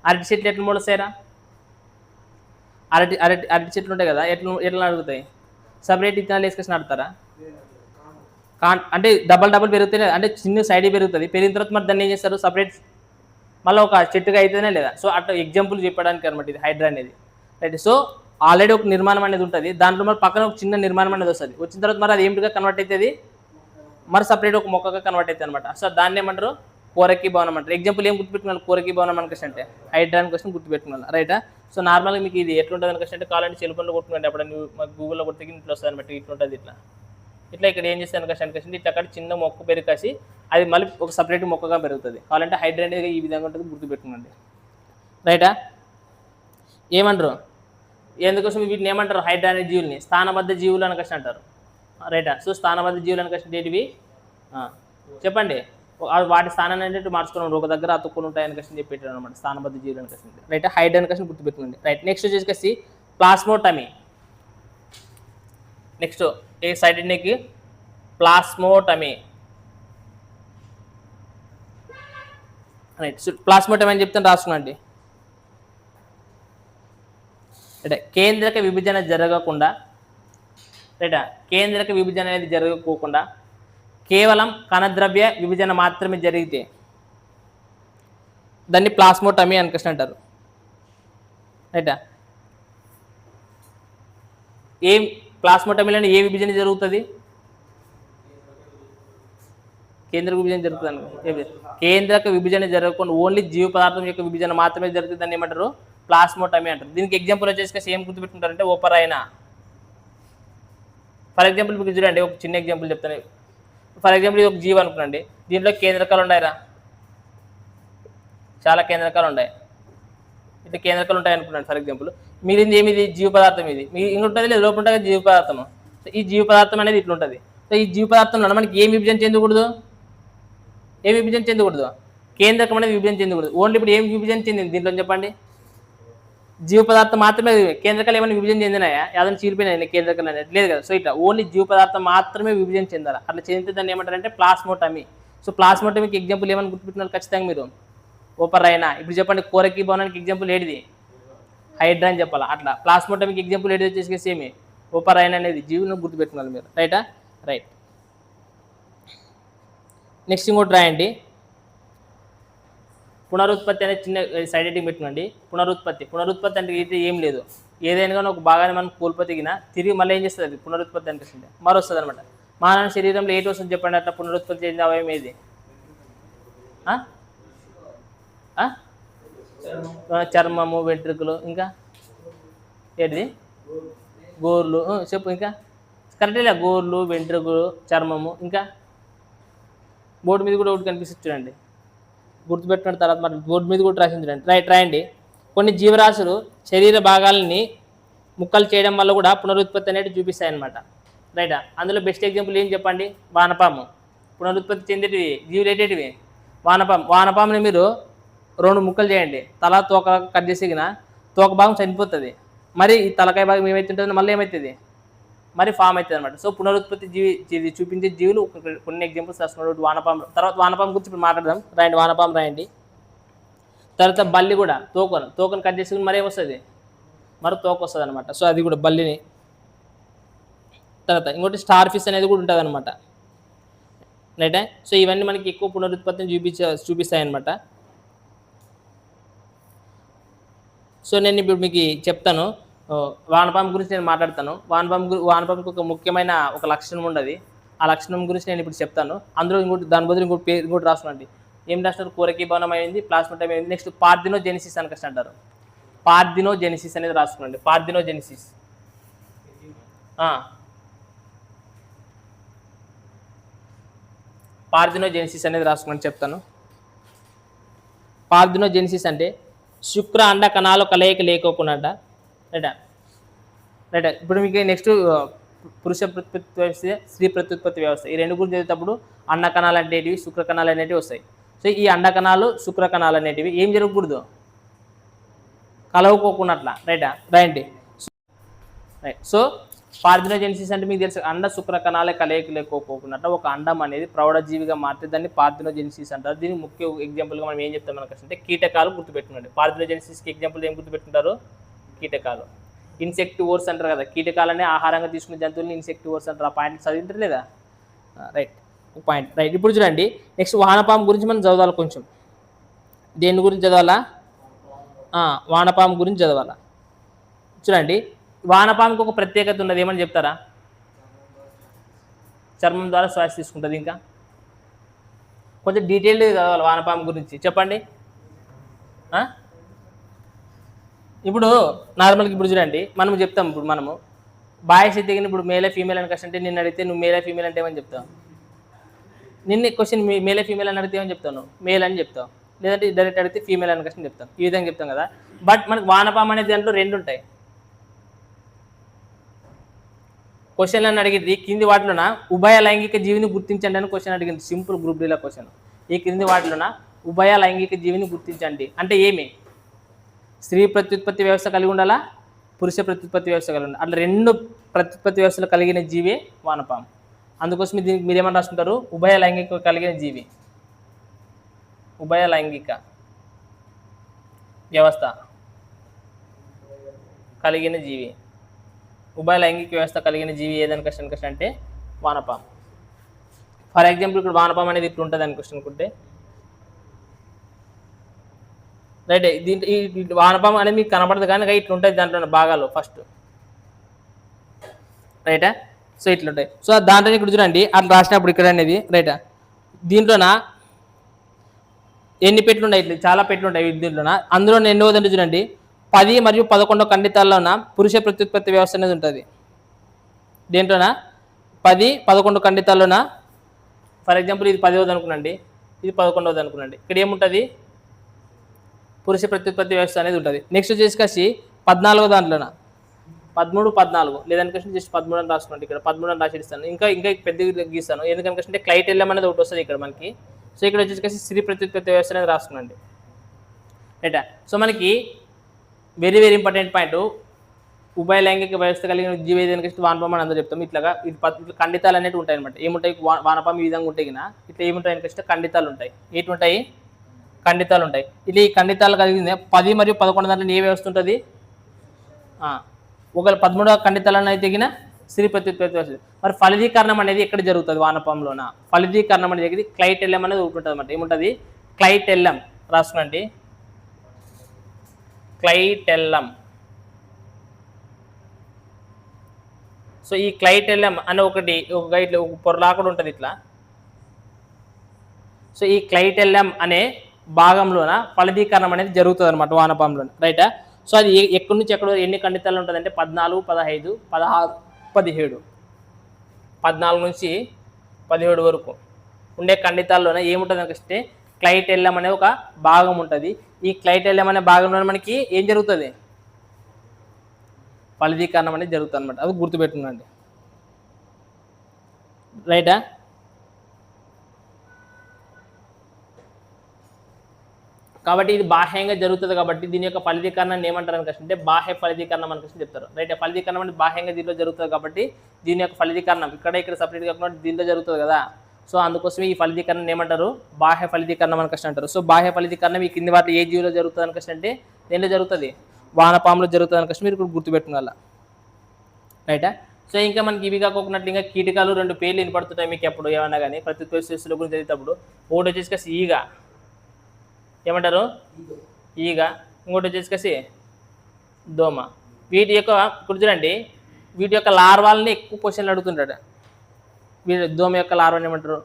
అరటి చెట్లు ఎట్లా మొలుస్తాయిరా? అరటి చెట్లు ఉంటాయి కదా, ఎట్లా అడుగుతాయి? సపరేట్ ఇత్తనాలు వేసుకొని నడుతారా? అంటే డబల్ పెరుగుతాయి, అంటే చిన్న సైడ్ పెరుగుతుంది. పెరిగిన తర్వాత మరి దాన్ని ఏం చేస్తారు? సపరేట్ మళ్ళీ ఒక చెట్టుగా అయితేనే లేదా? సో అట్లా ఎగ్జాంపుల్ చెప్పడానికి అనమాట ఇది హైడ్రా అనేది. రైట్? సో ఆల్రెడీ ఒక నిర్మాణం అనేది ఉంటుంది, దాంట్లో మరి పక్కన ఒక చిన్న నిర్మాణం అనేది వస్తుంది. వచ్చిన తర్వాత మరి అది ఏమిటిగా కన్వర్ట్ అవుతుంది? మరి సపరేట్ ఒక మొక్కగా కన్వర్ట్ అవుతుంది అనమాట. సో దాన్ని ఏమంటారు? కోరకీభవనం అంటారు. ఎగ్జాంపుల్ ఏం గుర్తుపెట్టుకున్నారు? కోరకీభవనం అనుకోవచ్చు అంటే హైడ్రా అనుకోసం గుర్తుపెట్టుకున్నారు. రైటా? సో నార్మల్గా మీకు ఇది ఎట్లుంటుంది అనుకోవచ్చు అంటే కావాలంటే సెల్ఫోన్లో కొట్టుకుంటే అప్పుడు మాకు గూగుల్లో కొడితే ఇట్లా వస్తుంది అనమాట. ఇట్లుంటుంది ఇట్లా ఇక్కడ ఏం చేస్తాను అనుకోవచ్చు ఇట్లా అక్కడ చిన్న మొక్క పెరికాసి అది మళ్ళీ ఒక సపరేట్ మొక్కగా పెరుగుతుంది. కావాలంటే హైడ్రా అనేది ఈ విధంగా ఉంటుంది, గుర్తుపెట్టుకోండి. రైటా? ఏమంటారు? ఎందుకోసం వీటిని ఏమంటారు? హైడ్రా అనే జీవుల్ని స్థానబద్ధ జీవులు అనుకోవచ్చు అంటారు. రైటా? సో స్థానబద్ధ జీవులు అనుకోవచ్చు ఏంటివి చెప్పండి. వాటి స్థానాన్ని అంటే మార్చుకున్నాడు, ఒక దగ్గర అతుక్కుని ఉంటాయి అనుకోవచ్చు చెప్పేటారు అనమాట స్థానబద్ధ జీవులు అనుకోవచ్చు. రైట్? హైడ్రా అనుకోవచ్చు గుర్తుపెట్టుకోండి. రైట్? నెక్స్ట్ వచ్చేసి ప్లాస్మోటమీ. నెక్స్ట్ ఏ సైడ్ నీకు ప్లాస్మోటమీ. రైట్? ప్లాస్మోటమీ అని చెప్తాను, రాసుకున్నాండి. రైట్? కేంద్రక విభజన జరగకుండా, రైటా? కేంద్రక విభజన అనేది జరగకోకుండా కేవలం కణద్రవ్య విభజన మాత్రమే జరిగితే దాన్ని ప్లాస్మోటమీ అనుకోవచ్చు అంటారు. రైటా? ఏం ప్లాస్మోటమీలో ఏ విభజన జరుగుతుంది? కేంద్రక విభజన జరుగుతుంది. కేంద్రక విభజన జరగకుండా ఓన్లీ జీవ పదార్థం యొక్క విభజన మాత్రమే జరుగుతుంది, దాన్ని ఏమంటారు? ప్లాస్మోటమీ అంటారు. దీనికి ఎగ్జాంపుల్ వచ్చేసి ఏం గుర్తుపెట్టుకుంటారంటే ఓపరైనా. ఫర్ ఎగ్జాంపుల్ మీకు చూడండి ఒక చిన్న ఎగ్జాంపుల్ చెప్తాను. ఫర్ ఎగ్జాంపుల్ ఇది ఒక జీవి అనుకోండి, దీంట్లో కేంద్రకాలు ఉన్నాయిరా, చాలా కేంద్రకాలు ఉన్నాయి. ఇట్లా కేంద్రకాలు ఉంటాయి అనుకున్నాను. ఫర్ ఎగ్జాంపుల్ మీరు ఏమిది? జీవ పదార్థం. ఇది మీ ఇంకొంటుంది లేదు, లోపల ఉంటుంది జీవ పదార్థము. సో ఈ జీవ పదార్థం అనేది ఇట్లా ఉంటుంది. సో ఈ జీవ పదార్థంలో మనకి ఏం విభజన చెందకూడదు? ఏం విభజన చెందకూడదు? కేంద్రకం అనేది విభజన చెందకూడదు. ఓన్లీ ఇప్పుడు ఏం విభజన చెందింది దీంట్లో చెప్పండి? జీవ పదార్థం మాత్రమే. కేంద్రకాలు ఏమైనా విభజన చెందినాయా? ఏదైనా చీలిపోయినాయి కేంద్రకాలు అనేది? లేదు కదా. సో ఇట్లా ఓన్లీ జీవ పదార్థం మాత్రమే విభజన చెందాలి. అట్లా చెందితే దాన్ని ఏమంటారంటే ప్లాస్మోటమీ. సో ప్లాస్మోటమీకి ఎగ్జాంపుల్ ఏమైనా గుర్తుపెట్టినారు ఖచ్చితంగా మీరు? ఓపరైనా. ఇప్పుడు చెప్పండి కోరకీభవనానికి ఎగ్జాంపుల్ ఏడిది? హైడ్రా అని చెప్పాలి. అట్లా ప్లాస్మోటమీకి ఎగ్జాంపుల్ ఏది వచ్చేసి ఏమి? ఓపరైనా అనేది జీవులను గుర్తుపెట్టుకోవాలి మీరు. రైటా? రైట్. నెక్స్ట్ ఇంకోటి రాయండి. పునరుత్పత్తి అనేది చిన్న సైడ్ హెడ్డింగ్ పెట్టుకోండి. పునరుత్పత్తి అంటే అయితే ఏం లేదు, ఏదైనా కానీ ఒక భాగాన్ని మనం కోల్పోతగిన తిరిగి మళ్ళీ ఏం చేస్తుంది? అది పునరుత్పత్తి అనిపిస్తుంది, మరి వస్తుంది అనమాట. మానవ శరీరంలో ఏటి వస్తుంది చెప్పండి అట్లా పునరుత్పత్తి చెందిన అవయం ఏది? చర్మము, వెంట్రుకలు, ఇంకా ఏంటిది? గోర్లు. చెప్పు ఇంకా కరెక్టే. గోర్లు, వెంట్రుకలు, చర్మము, ఇంకా బోర్డు మీద కూడా ఒకటి కనిపిస్తుంది చూడండి, గుర్తుపెట్టుకున్న తర్వాత మరి బోర్డు మీద కూడా రాసింది చూడండి. రైట్? రాయండి. కొన్ని జీవరాశులు శరీర భాగాలని ముక్కలు చేయడం వల్ల కూడా పునరుత్పత్తి అనేది చూపిస్తాయి అన్నమాట. రైటా? అందులో బెస్ట్ ఎగ్జాంపుల్ ఏం చెప్పండి? వానపాము. పునరుత్పత్తి చెందేటివి జీవులు ఏంటేటివి? వానపాముని మీరు 2 ముక్కలు చేయండి, తల తోక కట్ చేసిగిన తోక భాగం చనిపోతుంది, మరి ఈ తలకాయ భాగం ఏమైతుంటుంది? మళ్ళీ ఏమవుతుంది? మరి ఫామ్ అవుతుంది అనమాట. సో పునరుత్పత్తి జీవి చూపించే జీవులు కొన్ని ఎగ్జాంపుల్స్ రాసుకున్నాడు. వానపాము. తర్వాత వానపాము గురించి ఇప్పుడు మాట్లాడదాం. రాయండి, వానపాము రాయండి. తర్వాత బల్లి కూడా తోకను కట్ చేసుకుని మరి ఏమొస్తుంది? మరి తోక వస్తుంది అనమాట. సో అది కూడా బల్లిని. తర్వాత ఇంకోటి స్టార్ ఫిష్ అనేది కూడా ఉంటుంది అనమాట. రైటా? సో ఇవన్నీ మనకి ఎక్కువ పునరుత్పత్తిని చూపిస్తాయి అనమాట. సో నేను ఇప్పుడు మీకు చెప్తాను, వానపాము గురించి నేను మాట్లాడతాను. వానపాముకి ఒక ముఖ్యమైన ఒక లక్షణం ఉండదు. ఆ లక్షణం గురించి నేను ఇప్పుడు చెప్తాను. అందులో ఇంకోటి దాని బదులు ఇంకోటి పేరు ఇంకోటి రాసుకోండి. ఏం రాస్తారు? కోరకీభవనం అయింది, ప్లాస్మోటమ్ అయింది, నెక్స్ట్ పార్థినోజెనిసిస్ అని కష్టం అంటారు. పార్థినోజెనిసిస్ అనేది రాసుకోండి. పార్థినోజెనిసిస్ పార్థినోజెనిసిస్ అనేది రాసుకోమని చెప్తాను. పార్థినోజెనిసిస్ అంటే శుక్ర అండ కణాలు కలయిక లేకోకుండా రైటా రైట్. ఇప్పుడు మీకు నెక్స్ట్ పురుష ప్రత్యుత్పత్తి వ్యవస్థ, స్త్రీ ప్రత్యుత్పత్తి వ్యవస్థ, ఈ రెండు గురించి చదివేటప్పుడు అండ కణాలు అనేటివి, శుక్ర కణాలు అనేటివి వస్తాయి. సో ఈ అండ కణాలు, శుక్ర కణాలు అనేటివి ఏం జరగకూడదు? కలవుకోకున్నట్లా. రైటా రైట్. సో పార్థినోజెనిసిస్ అంటే మీకు తెలుసు, అండ శుక్ర కణాలే కలయిక లేకపోకున్నట్టు ఒక అండం అనేది ప్రౌఢజీవిగా మారితే దాన్ని పార్థినోజెనిసిస్ అంటారు. దీనికి ముఖ్య ఎగ్జాంపుల్గా మనం ఏం చెప్తాం మనకంటే కీటకాలు గుర్తుపెట్టుకోండి. పార్థినోజెనిసిస్కి ఎగ్జాంపుల్ ఏం గుర్తుపెట్టుకుంటారు? కీటకాలు. ఇన్సెక్టివోర్స్ అంటారు కదా, కీటకాలనే ఆహారంగా తీసుకునే జంతువులని ఇన్సెక్టివోర్స్ అంటారు. ఆ పాయింట్ చదివింటారు లేదా? రైట్, ఒక పాయింట్. రైట్, ఇప్పుడు చూడండి నెక్స్ట్ వానపాము గురించి మనం చదవాలి కొంచెం. దేని గురించి చదవాలా? వానపాము గురించి చదవాలా. చూడండి, వానపాముకి ఒక ప్రత్యేకత ఉన్నది, ఏమని చెప్తారా? చర్మం ద్వారా శ్వాస తీసుకుంటుంది. ఇంకా కొంచెం డీటెయిల్గా చదవాలి వానపాము గురించి, చెప్పండి. ఇప్పుడు నార్మల్గా ఇప్పుడు చూడండి, మనం చెప్తాం, ఇప్పుడు మనము బాయ్స్ అయితే ఇప్పుడు మేలే ఫీమేల్ అని కష్టం అంటే నిన్ను అడిగితే నువ్వు మేలే ఫీమేల్ అంటే ఏమని చెప్తావు? నిన్న క్వశ్చన్ మేలే ఫీమేల్ అని అడిగితే ఏమని చెప్తాను? మేల్ అని చెప్తావు. లేదంటే డైరెక్ట్ అడిగితే ఫీమేల్ అని కష్టం చెప్తాం. ఈ విధంగా చెప్తాం కదా. బట్ మనకు వానపాము అనే దాంట్లో రెండు ఉంటాయి. క్వశ్చన్ అని అడిగింది కింది వాటిలోన ఉభయ లైంగిక జీవిని గుర్తించండి అని క్వశ్చన్ అడిగింది. సింపుల్ గ్రూప్ డీల క్వశ్చన్. ఈ కింది వాటిలోన ఉభయ లైంగిక జీవిని గుర్తించండి అంటే ఏమి? స్త్రీ ప్రత్యుత్పత్తి వ్యవస్థ కలిగి ఉండాలా, పురుష ప్రత్యుత్పత్తి వ్యవస్థ కలిగి ఉండాలి. అట్లా రెండు ప్రత్యుత్పత్తి వ్యవస్థలు కలిగిన జీవే వానపాము. అందుకోసం దీనికి మీరు ఏమని రాసుకుంటారు? ఉభయ లైంగిక కలిగిన జీవి, ఉభయ లైంగిక వ్యవస్థ కలిగిన జీవి. ఉభయ లైంగిక వ్యవస్థ కలిగిన జీవి ఏదని క్వశ్చన్ అంటే వానపాము. ఫర్ ఎగ్జాంపుల్ ఇక్కడ వానపాము అనేది ఇట్లా ఉంటుంది అని క్వశ్చన్ అనుకుంటే రైట్. దీంట్లో ఈ వానపాము అనేది మీకు కనపడదు కానీ ఇట్లా ఉంటుంది దాంట్లో భాగాలు ఫస్ట్. రైటా? సో ఇట్లుంటాయి. సో దాంట్లో ఇక్కడ చూడండి అట్లా రాసినప్పుడు ఇక్కడ అనేది రైటా, దీంట్లోన ఎన్ని పెట్లు ఉన్నాయి? ఇట్లా చాలా పెట్లు ఉంటాయి దీంట్లోన. అందులో ఎన్నోదంటే చూడండి 10 మరియు 11 ఖండితాల్లోన పురుష ప్రత్యుత్పత్తి వ్యవస్థ అనేది ఉంటుంది. దేంట్లోన 10, 11 ఖండితాల్లోన ఫర్ ఎగ్జాంపుల్ ఇది 10వది అనుకునండి, ఇది 11వది అనుకునండి. ఇక్కడ ఏముంటుంది? పురుష ప్రత్యుత్పత్తి వ్యవస్థ అనేది ఉంటుంది. నెక్స్ట్ వచ్చేసి 14వ దాంట్లోన 13, 14 లేదంటే జస్ట్ 13 అని రాసుకోండి. ఇక్కడ 13 అని రాసిస్తాను. ఇంకా పెద్దగా గీస్తాను ఎందుకంటే క్లైటెల్లం అనేది ఒకటి వస్తుంది ఇక్కడ మనకి. సో ఇక్కడ వచ్చేసి స్త్రీ ప్రత్యుత్పత్తి వ్యవస్థ అనేది రాసుకోండి. రైటా? సో మనకి వెరీ వెరీ ఇంపార్టెంట్ పాయింట్, ఉభయ లైంగిక వ్యవస్థ కలిగిన జీవి ఏదైనా వానపాము అని అందరూ చెప్తాం. ఇట్లా ఇట్లా ఖండితాలు అనేవి ఉంటాయి అనమాట. ఏముంటాయి? వానపాము ఈ విధంగా ఉంటాయి కదా, ఇట్లా ఏముంటాయి అంటే ఖండితాలు ఉంటాయి. ఏటుంటాయి? ఖండితాలు ఉంటాయి. ఇది ఖండితాలు కలిగింది 10 మరియు 11 దాంట్లో ఏ వ్యవస్థ ఉంటుంది? ఒకవేళ 13వ ఖండితాలను అయితే గిన స్త్రీ ప్రత్యుత్పత్తి వ్యవస్థ. మరి ఫలదీకరణం అనేది ఎక్కడ జరుగుతుంది వానపాములోన? ఫలదీకరణం అనేది క్లైటెల్లం అనేది ఒకటి ఉంటుంది అనమాట. ఏముంటుంది? క్లైటెల్లం రాసుకోండి. క్లైటెల్లం. సో ఈ క్లైటెల్లం అనే ఒకటి ఇట్లా ఒక పొరలాకుడు ఉంటుంది ఇట్లా. సో ఈ క్లైటెల్లం అనే భాగంలోన ఫలదీకరణం అనేది జరుగుతుంది అనమాట వానపాములోన. రైటా? సో అది ఎక్కడి నుంచి ఎక్కడ ఎన్ని ఖండితాలు ఉంటుంది అంటే 14, 15, 16, 17 14 నుంచి 17 వరకు ఉండే ఖండితాల్లోనే ఏముంటుంది అంటే క్లైటెల్లం అనే ఒక భాగం ఉంటుంది. ఈ క్లైటెల్లం అనే భాగంలో మనకి ఏం జరుగుతుంది? ఫలదీకరణం అనేది జరుగుతుంది అనమాట. అది గుర్తుపెట్టుకోండి. రైటా? కాబట్టి ఇది బాహ్యంగా జరుగుతుంది కాబట్టి దీని యొక్క ఫలదీకరణాన్ని ఏమంటారు అంటే బాహ్య ఫలదీకరణం అని చెప్తారు. రైట్? ఫలదీకరణం అంటే బాహ్యంగా దీంట్లో జరుగుతుంది కాబట్టి దీని యొక్క ఫలదీకరణం ఇక్కడ సపరేట్ కాకుండా దీంట్లో జరుగుతుంది కదా. సో అందుకోసమే ఈ ఫలదీకరణం ఏమంటారు? బాహ్య ఫలదీకరణం అని అంటారు. సో బాహ్య ఫలదీకరణం ఈ కింది వాటి ఏ జీవిలో జరుగుతుంది అని అంటే దేంట్లో జరుగుతుంది? వానపాములో జరుగుతుంది అని మీరు ఇక్కడ గుర్తుపెట్టుకోవాలా. రైటా? సో ఇంకా మనకి ఇవి కాకుండా ఇంకా కీటకాలు 2 పేర్లు వినపడుతుంటాయి మీకు ఎప్పుడు ఏమన్నా కానీ ప్రత్యుత్పత్తి వ్యవస్థల గురించి చదివేటప్పుడు. ఒకటి వచ్చేసి ఈగ, ఏమంటారు? ఈగ. ఇంకోటి వచ్చేసి దోమ. వీటి యొక్క ఇప్పుడు చూడండి, వీటి యొక్క లార్వాలని ఎక్కువ క్వశ్చన్లు అడుగుతుంటాడు. దోమ యొక్క లార్వాని ఏమంటారు?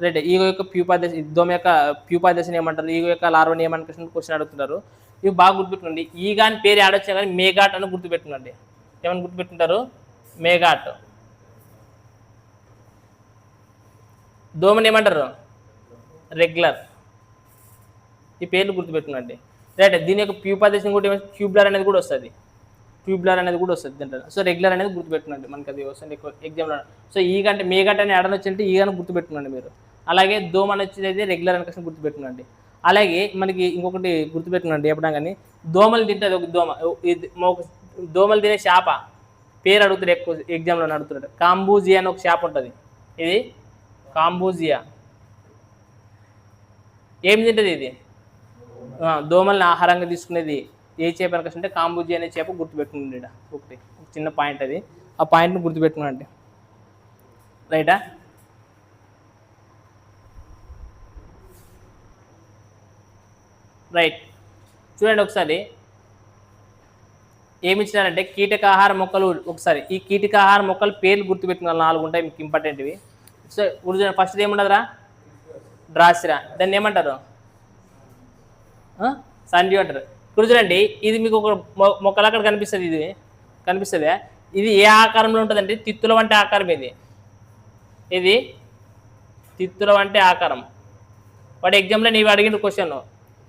రైట్. ఈగ యొక్క ప్యూపా దశ, దోమ యొక్క ప్యూపా దశని ఏమంటారు? ఈగ యొక్క లార్వాని ఏమని క్వశ్చన్ అడుగుతున్నారు. ఇవి బాగా గుర్తుపెట్టుకోండి. ఈగ అని పేరు ఆడొచ్చా కానీ మేఘాట్ అని గుర్తుపెట్టుకోండి. ఏమని గుర్తుపెట్టుకుంటారు? మేఘాట్. దోమని ఏమంటారు? రెగ్యులర్. ఈ పేర్లు గుర్తుపెట్టుకోండి. రైట్. దీని యొక్క ప్యూపా దశని కూడా ట్యూబ్లర్ అనేది కూడా వస్తుంది. ట్యూబ్లర్ అనేది కూడా వస్తుంది దీంట్లో. సో రెగ్యులర్ అనేది గుర్తుపెట్టుకోండి, మనకి అది వస్తుంది ఎక్కువ ఎగ్జామ్లో. సో ఈగ అంటే మేఘాట్ అని ఆడని వచ్చింటే ఈగను గుర్తుపెట్టుకోండి మీరు. అలాగే దోమ అని వచ్చేది రెగ్యులర్ అని క్వశ్చన్ గుర్తుపెట్టుకోండి. అలాగే మనకి ఇంకొకటి గుర్తుపెట్టుకోండి ఎప్పుడా కానీ, దోమలు తింటుంది ఒక దోమ. దోమలు తినే చేప పేరు అడుగుతాడు ఎక్కువ ఎగ్జామ్లో అడుగుతున్నాడు. కాంబూజియా అని ఒక చేప ఉంటుంది. ఇది కాంబూజియా. ఏం తింటుంది ఇది? దోమల్ని ఆహారంగా తీసుకునేది ఏ చేప అని అంటే కాంబూజియా అనే చేప గుర్తుపెట్టుకునండి. ఒకటి ఒక చిన్న పాయింట్ అది. ఆ పాయింట్ని గుర్తుపెట్టుకునండి. రైటా? రైట్. చూడండి ఒకసారి ఏమి ఇచ్చినారంటే కీటకాహార మొక్కలు. ఒకసారి ఈ కీటకాహార మొక్కలు పేర్లు గుర్తుపెట్టుకున్నారు. 4 ఉంటాయి మీకు ఇంపార్టెంట్వి. సో ఇప్పుడు ఫస్ట్ ఏముండదురా? డ్రాసిరా. దాన్ని ఏమంటారు? సండి అంటారు. ఇప్పుడు చూడండి ఇది మీకు ఒక మొక్కలు అక్కడ కనిపిస్తుంది. ఇది కనిపిస్తుందా? ఇది ఏ ఆకారంలో ఉంటుందంటే తిత్తుల వంటి ఆకారం. ఇది తిత్తుల వంటి ఆకారం. వాటి ఎగ్జామ్లో నీవు అడిగిన క్వశ్చన్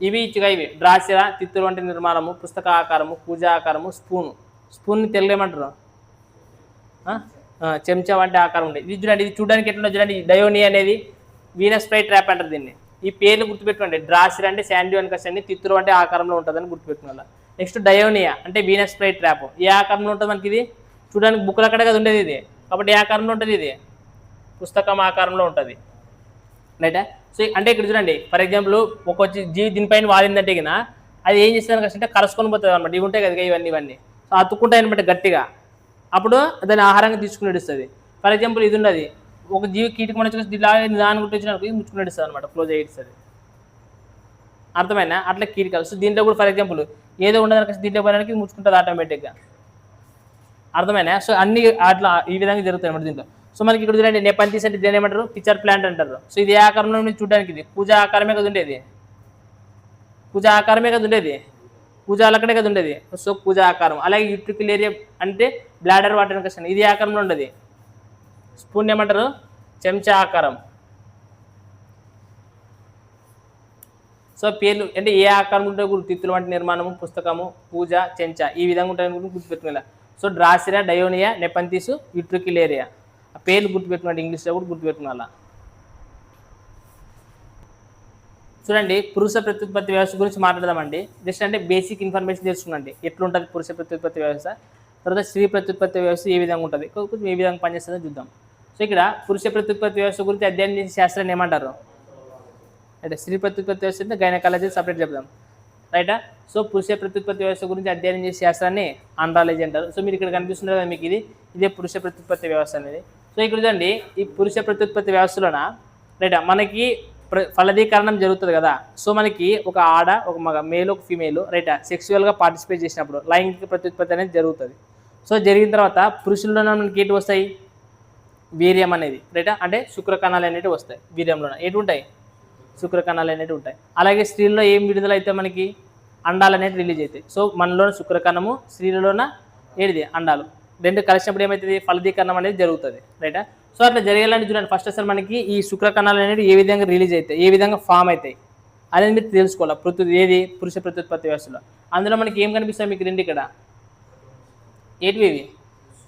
ఇవి ఇచ్చిగా. ఇవి డ్రాసిరా, తిత్తుల వంటి నిర్మాణము, పుస్తక ఆకారము, పూజా ఆకారము, స్పూను. స్పూన్ని తెలుగు ఏమంటారు? చెంచా వంటి ఆకారం ఉండేది. ఇది చూడండి, ఇది చూడడానికి ఎట్లా చూడండి. డయోని అనేది వీనస్ ఫ్లై ట్రాప్ అంటారు దీన్ని. ఈ పేర్లు గుర్తుపెట్టుకోండి. డ్రాసిరా అంటే శాండ్యూ అని కష్టండి, తిత్తులు అంటే ఆకారంలో ఉంటుందని గుర్తుపెట్టుకోవాలి. నెక్స్ట్ డయోనియా అంటే వీనస్ ఫ్లై ట్రాప్. ఏ ఆకారంలో ఉంటుంది మనకి? ఇది చూడడానికి బుక్కులు అక్కడే కదా ఉండేది ఇది. కాబట్టి ఏ ఆకారంలో ఉంటుంది? ఇది పుస్తకం ఆకారంలో ఉంటుంది. రైటా? సో అంటే ఇక్కడ చూడండి, ఫర్ ఎగ్జాంపుల్ ఒక జీవి దీనిపైన వాలిందంటే కన్నా అది ఏం చేస్తుంది అంటే కలుసుకొని పోతుంది అనమాట. ఇవి ఉంటాయి కదా ఇవన్నీ. సో అతుక్కుంటాయి అనమాట గట్టిగా. అప్పుడు దాన్ని ఆహారంగా తీసుకుని నడుస్తుంది. ఫర్ ఎగ్జాంపుల్ ఇది ఉన్నది, ఒక జీవి కీటకం వచ్చి దాని గురించి వచ్చినప్పుడు ఇది ముచ్చుకుని నడుస్తుంది అనమాట, క్లోజ్ అయ్యిస్తుంది. అర్థమైనా? అట్లా కీటకాలు. సో దీంట్లో కూడా ఫర్ ఎగ్జాంపుల్ ఏదో ఉండడానికి దీంట్లో పోయడానికి ముచ్చుకుంటుంది ఆటోమేటిక్గా. అర్థమైనా? సో అన్ని అట్లా ఈ విధంగా జరుగుతాయి అన్నమాట దీంట్లో. సో మనకి ఇక్కడ చూడండి నెపంతిస్ అంటే దీని ఏమంటారు? పిక్చర్ ప్లాంట్ అంటారు. సో ఇది ఏ ఆకారంలో చూడడానికి? ఇది పూజా ఆకారమే కదా ఉండేది. పూజా ఆకారమే కదా ఉండేది. పూజాలు అక్కడే కదా ఉండేది. సో పూజా ఆకారం. అలాగే యూట్రికల్ ఏరియా అంటే బ్లాడర్ వాటర్ కష్టం. ఇది ఆకారంలో ఉండదు. స్పూన్ ఏమంటారు? చెంచా ఆకారం. సో పేర్లు అంటే ఏ ఆకారం ఉంటే కూడా తిత్తులు వంటి నిర్మాణము, పుస్తకము, పూజ, చెంచా ఈ విధంగా ఉంటాయని గుర్తుపెట్టుకునేలా. సో డ్రాసిరా, డయోనియా, నెపంతిస్, యూట్రికల్ ఏరియా ఆ పేర్లు గుర్తుపెట్టుకోండి. ఇంగ్లీష్లో కూడా గుర్తుపెట్టుకునేలా. చూడండి పురుష ప్రత్యుత్పత్తి వ్యవస్థ గురించి మాట్లాడదామండి. జస్ట్ అంటే బేసిక్ ఇన్ఫర్మేషన్ తెలుసుకున్నాండి. ఎట్లుంటుంది పురుష ప్రత్యుత్పత్తి వ్యవస్థ, తర్వాత స్త్రీ ప్రత్యుత్పత్తి వ్యవస్థ ఏ విధంగా ఉంటుంది, కొంచెం ఏ విధంగా పనిచేస్తుందో చూద్దాం. సో ఇక్కడ పురుష ప్రత్యుత్పత్తి వ్యవస్థ గురించి అధ్యయనం చేసే శాస్త్రాన్ని ఏమంటారు అంటే స్త్రీ ప్రత్యుత్పత్తి వ్యవస్థ అంటే గైనకాలజీ సపరేట్ చెప్దాం. రైటా? సో పురుష ప్రత్యుత్పత్తి వ్యవస్థ గురించి అధ్యయనం చేసే శాస్త్రాన్ని ఆండ్రాలజీ అంటారు. సో మీరు ఇక్కడ కనిపిస్తున్నారు కదా మీకు ఇదే పురుష ప్రత్యుత్పత్తి వ్యవస్థ అనేది. సో ఇక్కడ చూడండి ఈ పురుష ప్రత్యుత్పత్తి వ్యవస్థలోన రైటా మనకి ఫలదీకరణం జరుగుతుంది కదా. సో మనకి ఒక ఆడ, ఒక మగ, మేల్, ఒక ఫీమేల్ రైటా సెక్సువల్గా పార్టిసిపేట్ చేసినప్పుడు లైంగిక ప్రత్యుత్పత్తి అనేది జరుగుతుంది. సో జరిగిన తర్వాత పురుషుల్లోనే మనకి ఏంటి వస్తాయి? వీర్యం అనేది రైటా అంటే శుక్రకణాలు అనేవి వస్తాయి. వీర్యంలోన ఏంటి ఉంటాయి? శుక్రకణాలు అనేవి ఉంటాయి. అలాగే స్త్రీల్లో ఏం విడుదల అయితే మనకి అండాలు అనేవి రిలీజ్ అవుతాయి. సో మనలోన శుక్రకణము, స్త్రీలలోన ఏడిది అండాలు రెండు కలిసినప్పుడు ఏమవుతుంది? ఫలదీకరణం అనేది జరుగుతుంది. రైటా? సో అట్లా జరిగేలాంటి చూడండి ఫస్ట్ అసలు మనకి ఈ శుక్రకణాలు అనేవి ఏ విధంగా రిలీజ్ అవుతాయి, ఏ విధంగా ఫామ్ అవుతాయి అనేది మీరు తెలుసుకోవాలి. ఏది పురుష ప్రత్యుత్పత్తి వ్యవస్థలో. అందులో మనకి ఏం కనిపిస్తాయి మీకు రెండు ఇక్కడ? ఏటివి?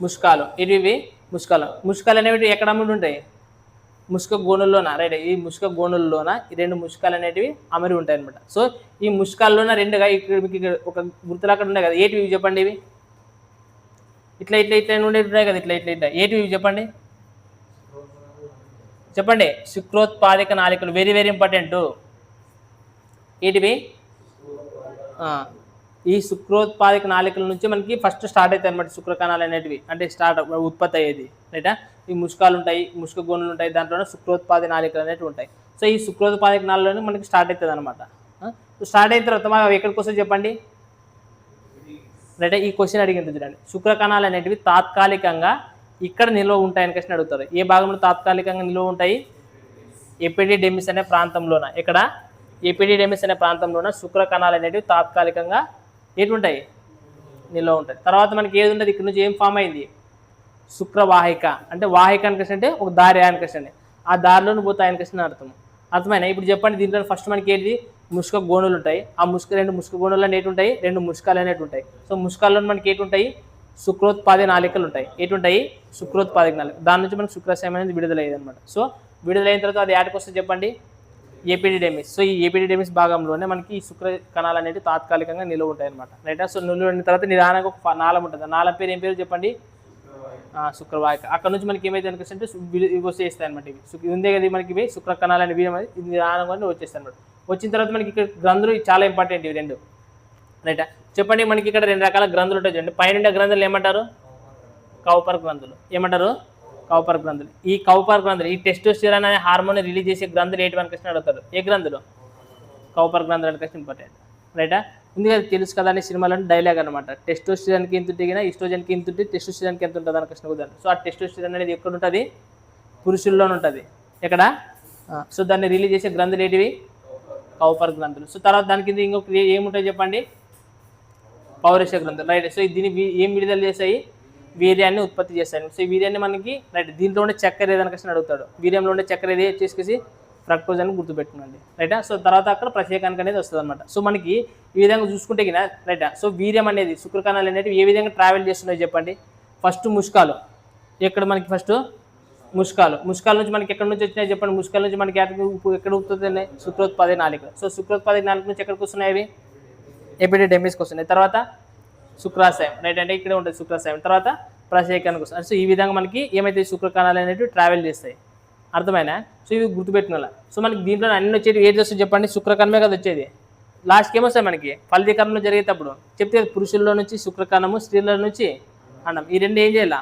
ముష్కాలు. ఏటివి? ముష్కాలు. ముష్కాలు అనేవి ఎక్కడ అమరి ఉంటాయి? ముష్క గోనుల్లోన రైట్. ఈ ముష్క గోనుల్లోన ఈ రెండు ముష్కాలు అనేటివి అమరి ఉంటాయి అనమాట. సో ఈ ముష్కాల్లోన రెండుగా ఇక్కడ మీకు ఒక గుర్తులు అక్కడ ఉన్నాయి కదా. ఏటివి చెప్పండి? ఇవి ఇట్లా ఇట్లా ఇట్లా ఉండేవి ఉన్నాయి కదా. ఇట్లా ఇట్లా ఇట్లా ఏటివి చెప్పండి? చెప్పండి. శుక్రోత్పాదక నాళికలు. Very very important. ఏటివి? ఈ శుక్రోత్పాదక నాళికల నుంచి మనకి ఫస్ట్ స్టార్ట్ అవుతాయి అనమాట శుక్రకణాలు అనేటివి, అంటే ఉత్పత్తి అయ్యేది రైటా. ఈ ముష్కాలు ఉంటాయి, ముష్క గోనులు ఉంటాయి, దాంట్లోనే శుక్రోత్పాదక నాళికలు అనేవి ఉంటాయి. సో ఈ శుక్రోత్పాదక నాళికలోనే మనకి స్టార్ట్ అవుతుంది అనమాట. స్టార్ట్ అయిన తర్వాత మనం ఎక్కడికి వస్తే చెప్పండి రైటా. ఈ క్వశ్చన్ అడిగింది చూడండి. శుక్రకణాలు అనేటివి తాత్కాలికంగా ఇక్కడ నిల్వ ఉంటాయని క్వశ్చన్ అడుగుతారు. ఏ భాగంలో తాత్కాలికంగా నిల్వ ఉంటాయి? ఎపిడిడెమిస్ అనే ప్రాంతంలోన. ఇక్కడ ఎపిడిడెమిస్ అనే ప్రాంతంలోన శుక్ర కణాలు అనేటివి తాత్కాలికంగా ఎటుంటాయి? నిల్వ ఉంటాయి. తర్వాత మనకి ఏది ఉంటుంది? ఇక్కడ నుంచి ఏం ఫామ్ అయింది? శుక్రవాహిక. అంటే వాహిక అని క్వశ్చన్ అంటే ఒక దారి అని క్వశ్చన్. ఆ దారిలోని పోతాయని క్వశ్చన్ అర్థం. అర్థమైనా? ఇప్పుడు చెప్పండి, దీంట్లో ఫస్ట్ మనకి ఏంటి? ముష్క గోణులు ఉంటాయి. ఆ రెండు ముష్క గోణులు అనేవి ఉంటాయి, రెండు ముష్కాలు అనేవి ఉంటాయి. సో ముష్కాల్లో మనకి ఏంటి ఉంటాయి? శుక్రోత్పాది నాళికలు ఉంటాయి. ఏంటుంటాయి? శుక్రోత్పాదక నాళిక. దాని నుంచి మనకు శుక్రాశయం అనేది విడుదలయ్యేది అనమాట. సో విడుదలైన తర్వాత అది యాటికి వస్తే చెప్పండి? ఎపిడిడెమిస్. సో ఈ ఎపిడిడెమిస్ భాగంలోనే మనకి ఈ శుక్ర కణాలు అనేవి తాత్కాలికంగా నిల్వ ఉంటాయి అనమాట. రైట్. సో నిల్వ అయిన తర్వాత నిదానంగా ఒక నాళం ఉంటుంది. ఆ నాళం పేరు ఏం పేరు చెప్పండి? శుక్రవాహిక. అక్కడ నుంచి మనకి ఏమైతే అనిపిస్తుంటే ఇవి వచ్చేస్తాయి అనమాట. ఇవి ఉందే కదా మనకి ఇవి శుక్ర కణాలు అనేవి ఇది నిదానంగా వచ్చేస్తాయి అనమాట. వచ్చిన తర్వాత మనకి ఇక్కడ గ్రంథులు చాలా ఇంపార్టెంట్ ఇవి రెండు. రైటా? చెప్పండి, మనకి ఇక్కడ రెండు రకాల గ్రంథులు ఉంటాయి చూడండి. పైన గ్రంథులు ఏమంటారు? కౌపర్ గ్రంథులు. ఏమంటారు? కౌపర్ గ్రంథులు. ఈ కౌపర్ గ్రంథులు, ఈ టెస్టోస్టెరాన్ అనే హార్మోన్ రిలీజ్ చేసే గ్రంథులు ఏంటి అని క్వశ్చన్ అడుగుతారు. ఏ గ్రంథులు? కౌపర్ గ్రంథులు అని క్వశ్చన్ ఇంపార్టెంట్. రైటా? ఉంది కదా, తెలుసు కదా అనే సినిమాలో డైలాగ్ అనమాట. టెస్టోస్టెరాన్కి ఎంత ఉంటుంది, ఈస్ట్రోజన్కి ఎంత ఉంటుంది, టెస్టోస్టెరాన్కి ఎంత ఉంటుంది అని క్వశ్చన్ కుదరదు. సో ఆ టెస్టోస్టెరాన్ అనేది ఎక్కడ ఉంటుంది? పురుషుల్లోనే ఉంటుంది. ఎక్కడ? సో దాన్ని రిలీజ్ చేసే గ్రంథులు ఏంటివి? కౌపర్ గ్రంథులు. సో తర్వాత దాని కింద ఇంకొక ఏముంటాయి చెప్పండి? పౌరుష గ్రంథులు. రైట్. సో దీన్ని ఏం విడుదల చేస్తాయి? వీర్యాన్ని ఉత్పత్తి చేస్తాయి. సో ఈ వీర్యాన్ని మనకి రైట్ దీంట్లో ఉండే చక్కెర ఏదైనా క్వశ్చన్ అడుగుతాడు. వీర్యంలో ఉండే చక్కెర ఏది వచ్చేసి ఫ్రక్టోజ్ అని గుర్తుపెట్టుకోండి. రైటా? సో తర్వాత అక్కడ ప్రత్యేకానికి అనేది వస్తుంది అనమాట. సో మనకి ఈ విధంగా చూసుకుంటే కినా రైటా? సో వీర్యం అనేది శుక్రకణాలు అనేవి ఏ విధంగా ట్రావెల్ చేస్తున్నాయి చెప్పండి? ఫస్ట్ ముష్కాలు. ఎక్కడ మనకి ఫస్ట్ ముష్కాలు. ముష్కాల నుంచి మనకి ఎక్కడి నుంచి వచ్చినాయి చెప్పండి? ముష్కాల నుంచి మనకి ఎక్కడ ఉత్పత్తి? శుక్రోత్పాదక నాళిక. సో శుక్రోత్పాదక నాళిక నుంచి ఎక్కడికి వస్తున్నాయి అవి? ఎపిడిడెమిస్కి వస్తున్నాయి. తర్వాత శుక్రాశయం. రైట్. అంటే ఇక్కడే ఉంటుంది శుక్రాశయం. తర్వాత ప్రత్యేకానికి వస్తుంది. సో ఈ విధంగా మనకి ఏమైతే శుక్రకణాలు అనేవి ట్రావెల్ చేస్తాయి. అర్థమైనా? సో ఇవి గుర్తుపెట్టుకోవాలి. సో మనకి దీంట్లో అన్ని వచ్చేది ఏది వస్తుంది చెప్పండి? శుక్రకణమే కదా వచ్చేది. లాస్ట్కి ఏమొస్తాయి మనకి? ఫలితీకరణలో జరిగేటప్పుడు చెప్తే పురుషుల్లో నుంచి శుక్రకణము, స్త్రీల నుంచి అన్నం. ఈ రెండు ఏం చేయాలి?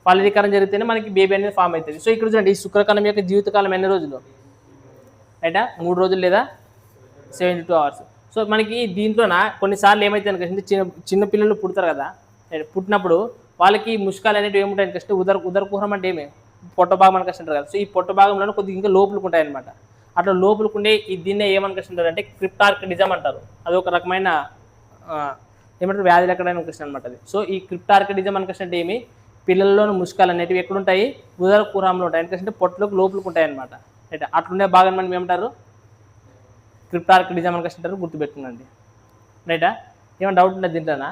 ఫలితీకరణ జరిగితేనే మనకి బేబీ అనేది ఫామ్ అవుతుంది. సో ఇక్కడ చూడండి, ఈ శుక్రకణం యొక్క జీవితకాలం ఎన్ని రోజులు? రైటా? 3 రోజులు లేదా 72 hours. సో మనకి దీంట్లోన కొన్నిసార్లు ఏమైతే అనుకుంటే చిన్న పిల్లలు పుడతారు కదా, పుట్టినప్పుడు వాళ్ళకి ముష్కాలు అనేవి ఏముంటాయి అనుకుంటే ఉదరకుహరం అంటే ఏమి పొట్ట భాగం అనుకుంటారు కదా. సో ఈ పొట్ట భాగంలో కొద్దిగా ఇంకా లోపలికి ఉంటాయి అనమాట. అట్లా లోపలికి ఈ దీన్నే ఏమనుకుంటారు అంటే క్రిప్టార్కిడిజం అంటారు. అది ఒక రకమైన ఏమంటారు వ్యాధి ఎక్కడైనా అనుకుంటున్నాను అనమాట అది. సో ఈ క్రిప్టార్కిడిజం అనుకుంటే ఏమి? పిల్లల్లోని ముష్కాలు అనేవి ఎక్కడుంటాయి? ఉదరకుహరంలో ఉంటాయి. ఎందుకంటే పొట్టలోకి లోపలికి ఉంటాయి అనమాట. రైట్. అట్లుండే భాగం మనం ఏమంటారు? క్రిప్టార్కిడిజం అనుకుంటారు. గుర్తుపెట్టుకోండి. రైటా? ఏమైనా డౌట్ ఉంటుంది దీంట్లోనా?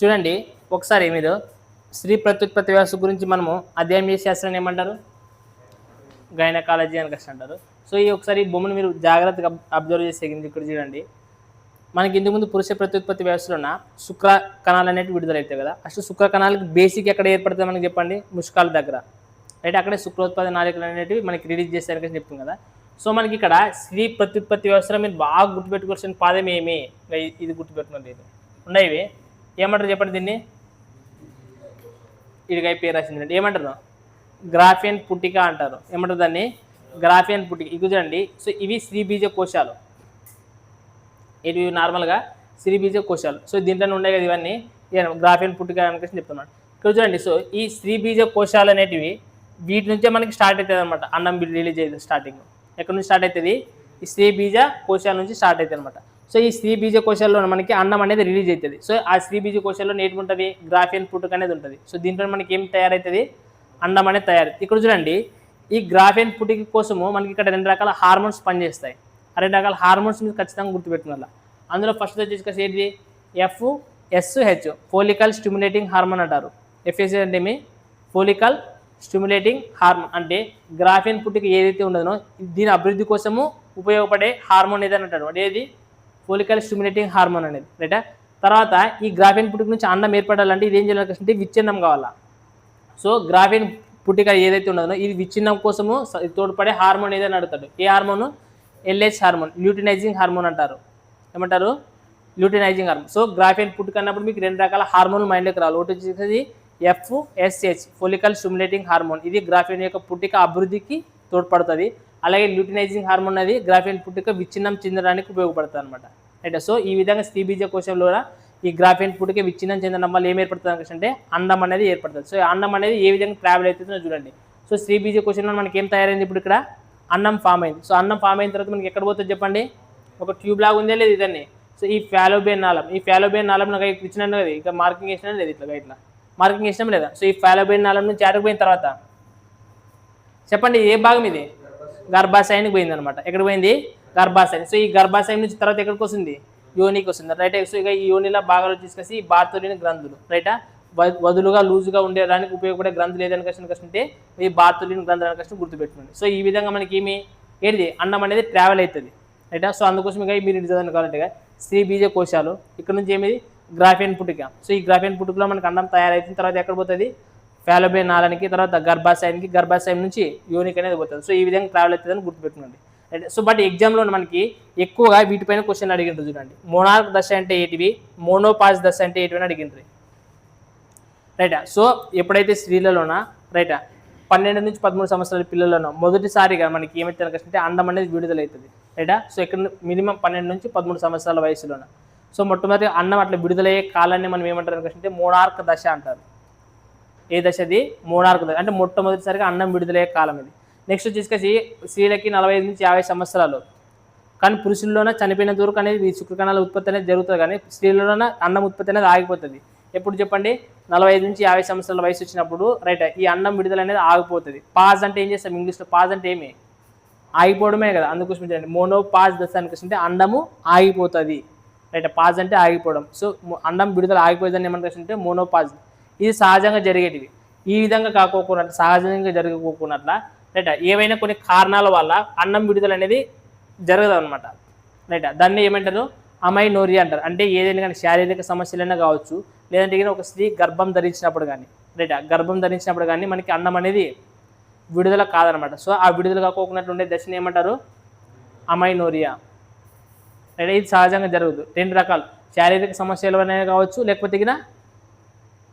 చూడండి ఒకసారి మీరు స్త్రీ ప్రత్యుత్పత్తి వ్యవస్థ గురించి మనము అధ్యయనం చేసే శాస్త్రాన్ని ఏమంటారు? గైనకాలజీ అని అంటారు. సో ఈ ఒకసారి బొమ్మను మీరు జాగ్రత్తగా అబ్జర్వ్ చేసే ఇక్కడ చూడండి. మనకి ఇంతకుముందు పురుష ప్రత్యుత్పత్తి వ్యవస్థలో శుక్ర కణాలు అనేవి విడుదలవుతాయి కదా. అసలు శుక్ర కణాలకి బేసిక్ ఎక్కడ ఏర్పడుతుంది మనకి చెప్పండి? ముష్కాల దగ్గర. రైట్. అక్కడే శుక్రోత్పాదక నాళికలు అనేవి మనకి రిలీజ్ చేస్తారని చెప్తుంది కదా. సో మనకి ఇక్కడ స్త్రీ ప్రత్యుత్పత్తి వ్యవస్థలో మీరు బాగా గుర్తుపెట్టుకోవాల్సిన పాదం ఏమి? ఇది గుర్తుపెట్టుకోండి. ఇది ఉన్నాయి. ఇవి ఏమంటారు చెప్పండి? దీన్ని ఇదిగా పేరు రాసింది ఏమంటారు? గ్రాఫియన్ పుట్టిక అంటారు. ఏమంటారు దాన్ని? గ్రాఫియన్ పుట్టిక. ఇది చూడండి. సో ఇవి స్త్రీబీజ కోశాలు. ఇవి నార్మల్గా స్త్రీబీజ కోశాలు. సో దీంట్లోనే ఉన్నాయి కదా ఇవన్నీ. గ్రాఫియన్ పుట్టిక అని చెప్తున్నాను. ఇక్కడ చూడండి. సో ఈ స్త్రీబీజ కోశాలు అనేటివి వీటి నుంచే మనకి స్టార్ట్ అవుతుంది అనమాట. అన్నం రిలీజ్ అవుతుంది. స్టార్టింగ్ ఎక్కడి నుంచి స్టార్ట్ అవుతుంది? ఈ స్త్రీబీజ కోశాల నుంచి స్టార్ట్ అవుతుంది అనమాట. సో ఈ స్త్రీబీజ కోశాల్లో మనకి అన్నం అనేది రిలీజ్ అవుతుంది. సో ఆ స్త్రీబీజ కోశాల్లో నేటి ఉంటుంది గ్రాఫియన్ పుట్టుక అనేది ఉంటుంది. సో దీంట్లో మనకి ఏం తయారవుతుంది? అన్నం అనేది తయారవుతుంది. ఇక్కడ చూడండి, ఈ గ్రాఫియన్ పుట్టిక కోసము మనకి ఇక్కడ 2 రకాల హార్మోన్స్ పనిచేస్తాయి. ఆ 2 రకాల హార్మోన్స్ మీరు ఖచ్చితంగా గుర్తుపెట్టుకోవాలి. అందులో ఫస్ట్ వచ్చేసి ఏంటి? FSH ఫోలికల్ స్టిమ్యులేటింగ్ హార్మోన్ అంటారు. FSH అంటే ఏమి? Follicle stimulating hormone. అంటే గ్రాఫియన్ పుట్టిక ఏదైతే ఉండదో దీని అభివృద్ధి కోసము ఉపయోగపడే హార్మోన్ ఏదని అంటారు. అంటే ఏది? ఫోలికల్ స్టిమ్యులేటింగ్ హార్మోన్ అనేది. రైటా? తర్వాత ఈ గ్రాఫియన్ పుట్టిక నుంచి అన్నం ఏర్పడాలంటే ఇది ఏం చేయాలంటే విచ్ఛిన్నం కావాలా. సో గ్రాఫియన్ పుట్టిక ఏదైతే ఉండదో ఇది విచ్ఛిన్నం కోసము తోడ్పడే హార్మోన్ ఏదని అడుగుతాడు. ఏ hormone? LH hormone, luteinizing hormone అంటారు. ఏమంటారు? Luteinizing hormone. సో గ్రాఫియన్ పుట్టిక అన్నప్పుడు మీకు 2 రకాల హార్మోన్లు మైండ్లోకి రావాలి. ఒకటి వచ్చేసి FSH ఫోలికల్ స్టిమ్యులేటింగ్ హార్మోన్. ఇది గ్రాఫియన్ యొక్క పుట్టిక అభివృద్ధికి తోడ్పడుతుంది. అలాగే ల్యూటినైజింగ్ హార్మోన్ అనేది గ్రాఫియన్ పుట్టిక విచ్ఛిన్నం చెందడానికి ఉపయోగపడుతుంది అనమాట. రైట్. సో ఈ విధంగా స్త్రీబీజ కోశంలో ఈ గ్రాఫియన్ పుట్టుక విచ్ఛిన్నం చెందడం వల్ల ఏం ఏర్పడుతుంది అంటే అండం అనేది ఏర్పడుతుంది. సో అండం అనేది ఏ విధంగా ట్రావెల్ అవుతుందో చూడండి. సో 3BG క్వశ్చన్లో మనకి ఏం తయారైంది, ఇప్పుడు ఇక్కడ అన్నం ఫామ్ అయింది. సో అన్నం ఫామ్ అయిన తర్వాత మనకి ఎక్కడ పోతుంది చెప్పండి, ఒక ట్యూబ్ లాగా ఉందే లేదు ఇదన్నీ. సో ఈ ఫాలోబియన్ నాళం, ఈ ఫాలోబియన్ నాళం నాకు ఇచ్చినాను కదా, ఇక మార్కింగ్ వేసినా లేదు, ఇట్లా మార్కింగ్ వేసినాం లేదా. సో ఈ ఫాలోబియన్ నాళం నుంచి ఆడకపోయిన తర్వాత చెప్పండి ఏ భాగం ఇది, గర్భాశయానికి పోయింది అనమాట. ఎక్కడ పోయింది, గర్భాశయం. సో ఈ గర్భాశయం నుంచి తర్వాత ఎక్కడికి వస్తుంది, యోనికి వస్తుంది, రైట్. సో ఇక ఈ యోనిలో భాగాలు తీసుకొచ్చి ఈ బార్తోలిన గ్రంథులు, రైటా. వదులుగా లూజుగా ఉండేదానికి ఉపయోగపడే గ్రంథులు ఏదైనా కష్టంటే ఈ బార్తోలిన గ్రంథులు కష్టం గుర్తుపెట్టుకోండి. సో ఈ విధంగా మనకి ఏంటిది అన్నం అనేది ట్రావెల్ అవుతుంది, రైటా. సో అందుకోసం ఇక మీరు చదవని కావాలంటే 3BG కోశాలు, ఇక్కడ నుంచి ఏమిది గ్రాఫియన్ పుట్టుక. సో ఈ గ్రాఫియన్ పుట్టుకలో మనకి అన్నం తయారైతుంది, తర్వాత ఎక్కడ పోతుంది, ఫాలోబియన్ నాళానికి, తర్వాత గర్భాశయానికి, గర్భాశయం నుంచి యోనికి అనేది పోతుంది. సో ఈ విధంగా ట్రావెల్ అవుతుందని గుర్తుపెట్టుకోండి. సో బట్ ఎగ్జామ్లో మనకి ఎక్కువగా వీటిపైన క్వశ్చన్ అడిగిండ్రు చూడండి. మోనార్క్ దశ అంటే ఏంటివి, మోనోపాజ్ దశ అంటే ఏంటివి అని అడిగిండ్రు, రైటా. సో ఎప్పుడైతే స్త్రీలలోన రైటా 12 నుంచి 13 సంవత్సరాల పిల్లలను మొదటిసారిగా మనకి ఏమైతే అంటే అండం అనేది విడుదలవుతుంది, రైటా. సో ఇక్కడ మినిమం 12 నుంచి 13 సంవత్సరాల వయసులోన. సో మొట్టమొదటి అన్నం అట్లా విడుదలయ్యే కాలాన్ని మనం ఏమంటారు అంటే మోనార్క్ దశ అంటారు. ఏ దశది, మోనార్క్ దశ అంటే మొట్టమొదటిసారిగా అన్నం విడుదలయ్యే కాలం ఇది. నెక్స్ట్ వచ్చేసి స్త్రీలకి 45 నుంచి 50 సంవత్సరాలు, కానీ పురుషుల్లోనే చనిపోయినంత వరకు అనేది శుక్రకణాల ఉత్పత్తి అనేది జరుగుతుంది, కానీ స్త్రీలలోనే అన్నం ఉత్పత్తి అనేది ఆగిపోతుంది. ఎప్పుడు చెప్పండి, 45 నుంచి 50 సంవత్సరాల వయసు వచ్చినప్పుడు, రైట్. ఈ అన్నం విడుదల అనేది ఆగిపోతుంది. పాజ్ అంటే ఏం చేస్తాం ఇంగ్లీష్లో, పాజ్ అంటే ఏమి, ఆగిపోవడమే కదా. అందుకోసం చూడండి మోనోపాజ్ దశ అంటే అండము ఆగిపోతుంది, రైట్. పాజ్ అంటే ఆగిపోవడం. సో అండం విడుదల ఆగిపోతుందని ఏమంటే మోనోపాజ్. ఇది సహజంగా జరిగేటివి. ఈ విధంగా కాకోకున్నట్లు, సహజంగా జరగకోకున్నట్ల, రైట్, ఏవైనా కొన్ని కారణాల వల్ల అన్నం విడుదల అనేది జరగదు అనమాట, రైట్. దాన్ని ఏమంటారు, అమైనోరియా అంటారు. అంటే ఏదైనా కానీ శారీరక సమస్యలైనా కావచ్చు, లేదంటే కానీ ఒక స్త్రీ గర్భం ధరించినప్పుడు కానీ, రైట్, గర్భం ధరించినప్పుడు కానీ మనకి అన్నం అనేది విడుదల కాదనమాట. సో ఆ విడుదల కాకోకున్నట్లు ఉండే దశని ఏమంటారు, అమైనోరియా, రైట్. ఇది సహజంగా జరగదు. 2 రకాలు, శారీరక సమస్యలు అనేవి కావచ్చు, లేకపోతే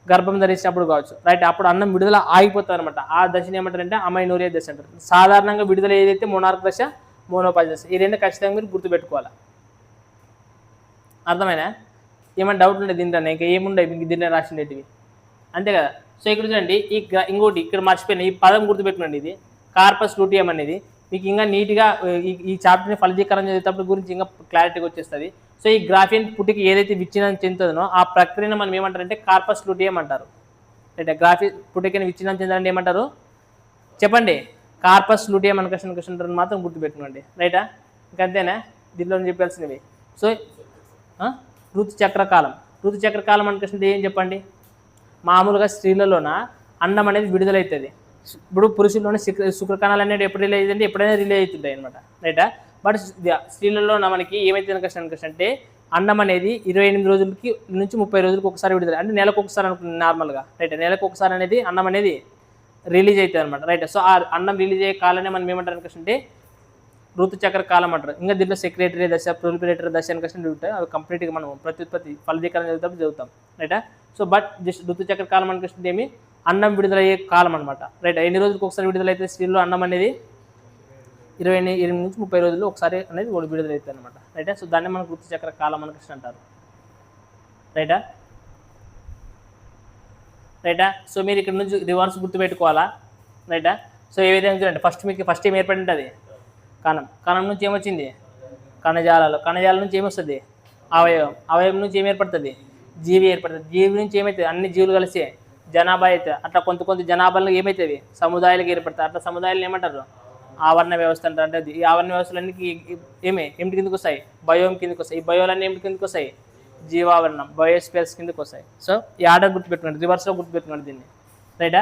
గర్భం ధరించినప్పుడు కావచ్చు, రైట్. అప్పుడు అన్నం విడుదల ఆగిపోతుంది అనమాట. ఆ దశని ఏమంటారంటే అమైనోరియా దశ అంటారు. సాధారణంగా విడుదల ఏదైతే మోనార్క్ దశ, మోనోపాజ్ దశ, ఈ రెండు ఖచ్చితంగా మీరు గుర్తుపెట్టుకోవాలి. అర్థమైనా, ఏమైనా డౌట్ ఉండే దీంట్లో, ఇంకా ఏముండే మీకు దీంట్లో రాసిండేటివి, అంతే కదా. సో ఇక్కడ చూడండి ఇంకోటి ఇక్కడ మర్చిపోయిన ఈ పదం గుర్తుపెట్టుకోండి, ఇది కార్పస్ లూటియం అనేది. మీకు ఇంకా నీట్గా ఈ చాప్టర్ని ఫలదీకరణ చదివేటప్పుడు గురించి ఇంకా క్లారిటీగా వచ్చేస్తుంది. సో ఈ గ్రాఫియన్ పుట్టికి ఏదైతే విచ్ఛిన్నం చెందుతుందో ఆ ప్రక్రియను మనం ఏమంటారంటే కార్పస్ లూటియం అంటారు, రైట్. గ్రాఫియన్ పుట్టికని విచ్ఛిన్నం చెందాలంటే ఏమంటారు చెప్పండి, కార్పస్ లూటియం అని క్వశ్చన్ మాత్రం గుర్తుపెట్టుకోండి, రైటా. ఇంకంతేనా దీంట్లో చెప్పాల్సినవి. సో ఋతుచక్రకాలం, ఋతుచక్రకాలం అని క్వశ్చన్ ఏం చెప్పండి, మామూలుగా స్త్రీలలోన అన్నం అనేది విడుదలవుతుంది. ఇప్పుడు పురుషుల్లోనే శుక్రకణాలు అనేది ఎప్పుడు రిలీజ్ అవుతుంది, ఎప్పుడైనా రిలీజ్ అవుతుంటాయి అనమాట, రైటా. బట్ స్త్రీలలో మనకి ఏమైతే కష్టం అంటే అన్నం అనేది 28 రోజులకి నుంచి 30 రోజులకి ఒకసారి విడుదల, అంటే నెలకు ఒకసారి అనుకుంటుంది నార్మల్గా, రైట్. నెలకు ఒకసారి అనేది అన్నం అనేది రిలీజ్ అవుతుంది అనమాట, రైట్. సో ఆ అన్నం రిలీజ్ అయ్యే కాలాన్ని మనం ఏమంటారు అంటే ఋతుచక్ర కాలం అంటారు. ఇంకా దీంట్లో సెక్రటరీ దశ, ప్రొలిపరేటరీ దశ అని క్వశ్చన్ ఉంటాయి, అవి కంప్లీట్గా మనం ప్రత్యుత్పత్తి ఫలదీకరణ చదువుతాం, రైటా. సో బట్ జస్ట్ ఋతుచక్ర కాలం అని క్వశ్చన్ ఏమి అన్నం విడుదలయ్యే కాలం అనమాట, రైట్. ఎన్ని రోజులకు ఒకసారి విడుదలైతే స్త్రీలో అన్నం అనేది 28 నుంచి 30 రోజుల్లో ఒకసారి అనేది విడుదలవుతుంది అనమాట, రైటా. సో దాన్ని మనం ఋతుచక్ర కాలం అని క్వశ్చన్ అంటారు, రైటా, రైటా. సో మీరు ఇక్కడ నుంచి రివర్స్ గుర్తుపెట్టుకోవాలా, రైటా. సో ఏ విధంగా చూడండి, ఫస్ట్ ఏం ఏర్పడి ఉంటుంది, కణం నుంచి ఏమొచ్చింది, కణజాలాలు నుంచి ఏమొస్తుంది, అవయవం నుంచి ఏం ఏర్పడుతుంది, జీవి ఏర్పడుతుంది. జీవి నుంచి ఏమవుతుంది, అన్ని జీవులు కలిసి జనాభా అవుతుంది. అట్లా కొంత జనాభాలో ఏమవుతుంది, సముదాయాలకు ఏర్పడతాయి. అట్లా సముదాయాలు ఏమంటారు, ఆవరణ వ్యవస్థ అంటారు. అంటే ఈ ఆవరణ వ్యవస్థలన్నీ ఏమిటి కిందకు వస్తాయి, బయోమ్ కిందకు వస్తాయి. ఈ బయోలన్నీ ఏమిటి కిందకు వస్తాయి, జీవావరణం, బయోస్పేర్స్ కిందకు వస్తాయి. సో ఈ ఆర్డర్ గుర్తుపెట్టుకోండి, రివర్స్లో గుర్తుపెట్టుకోండి దీన్ని, రైటా.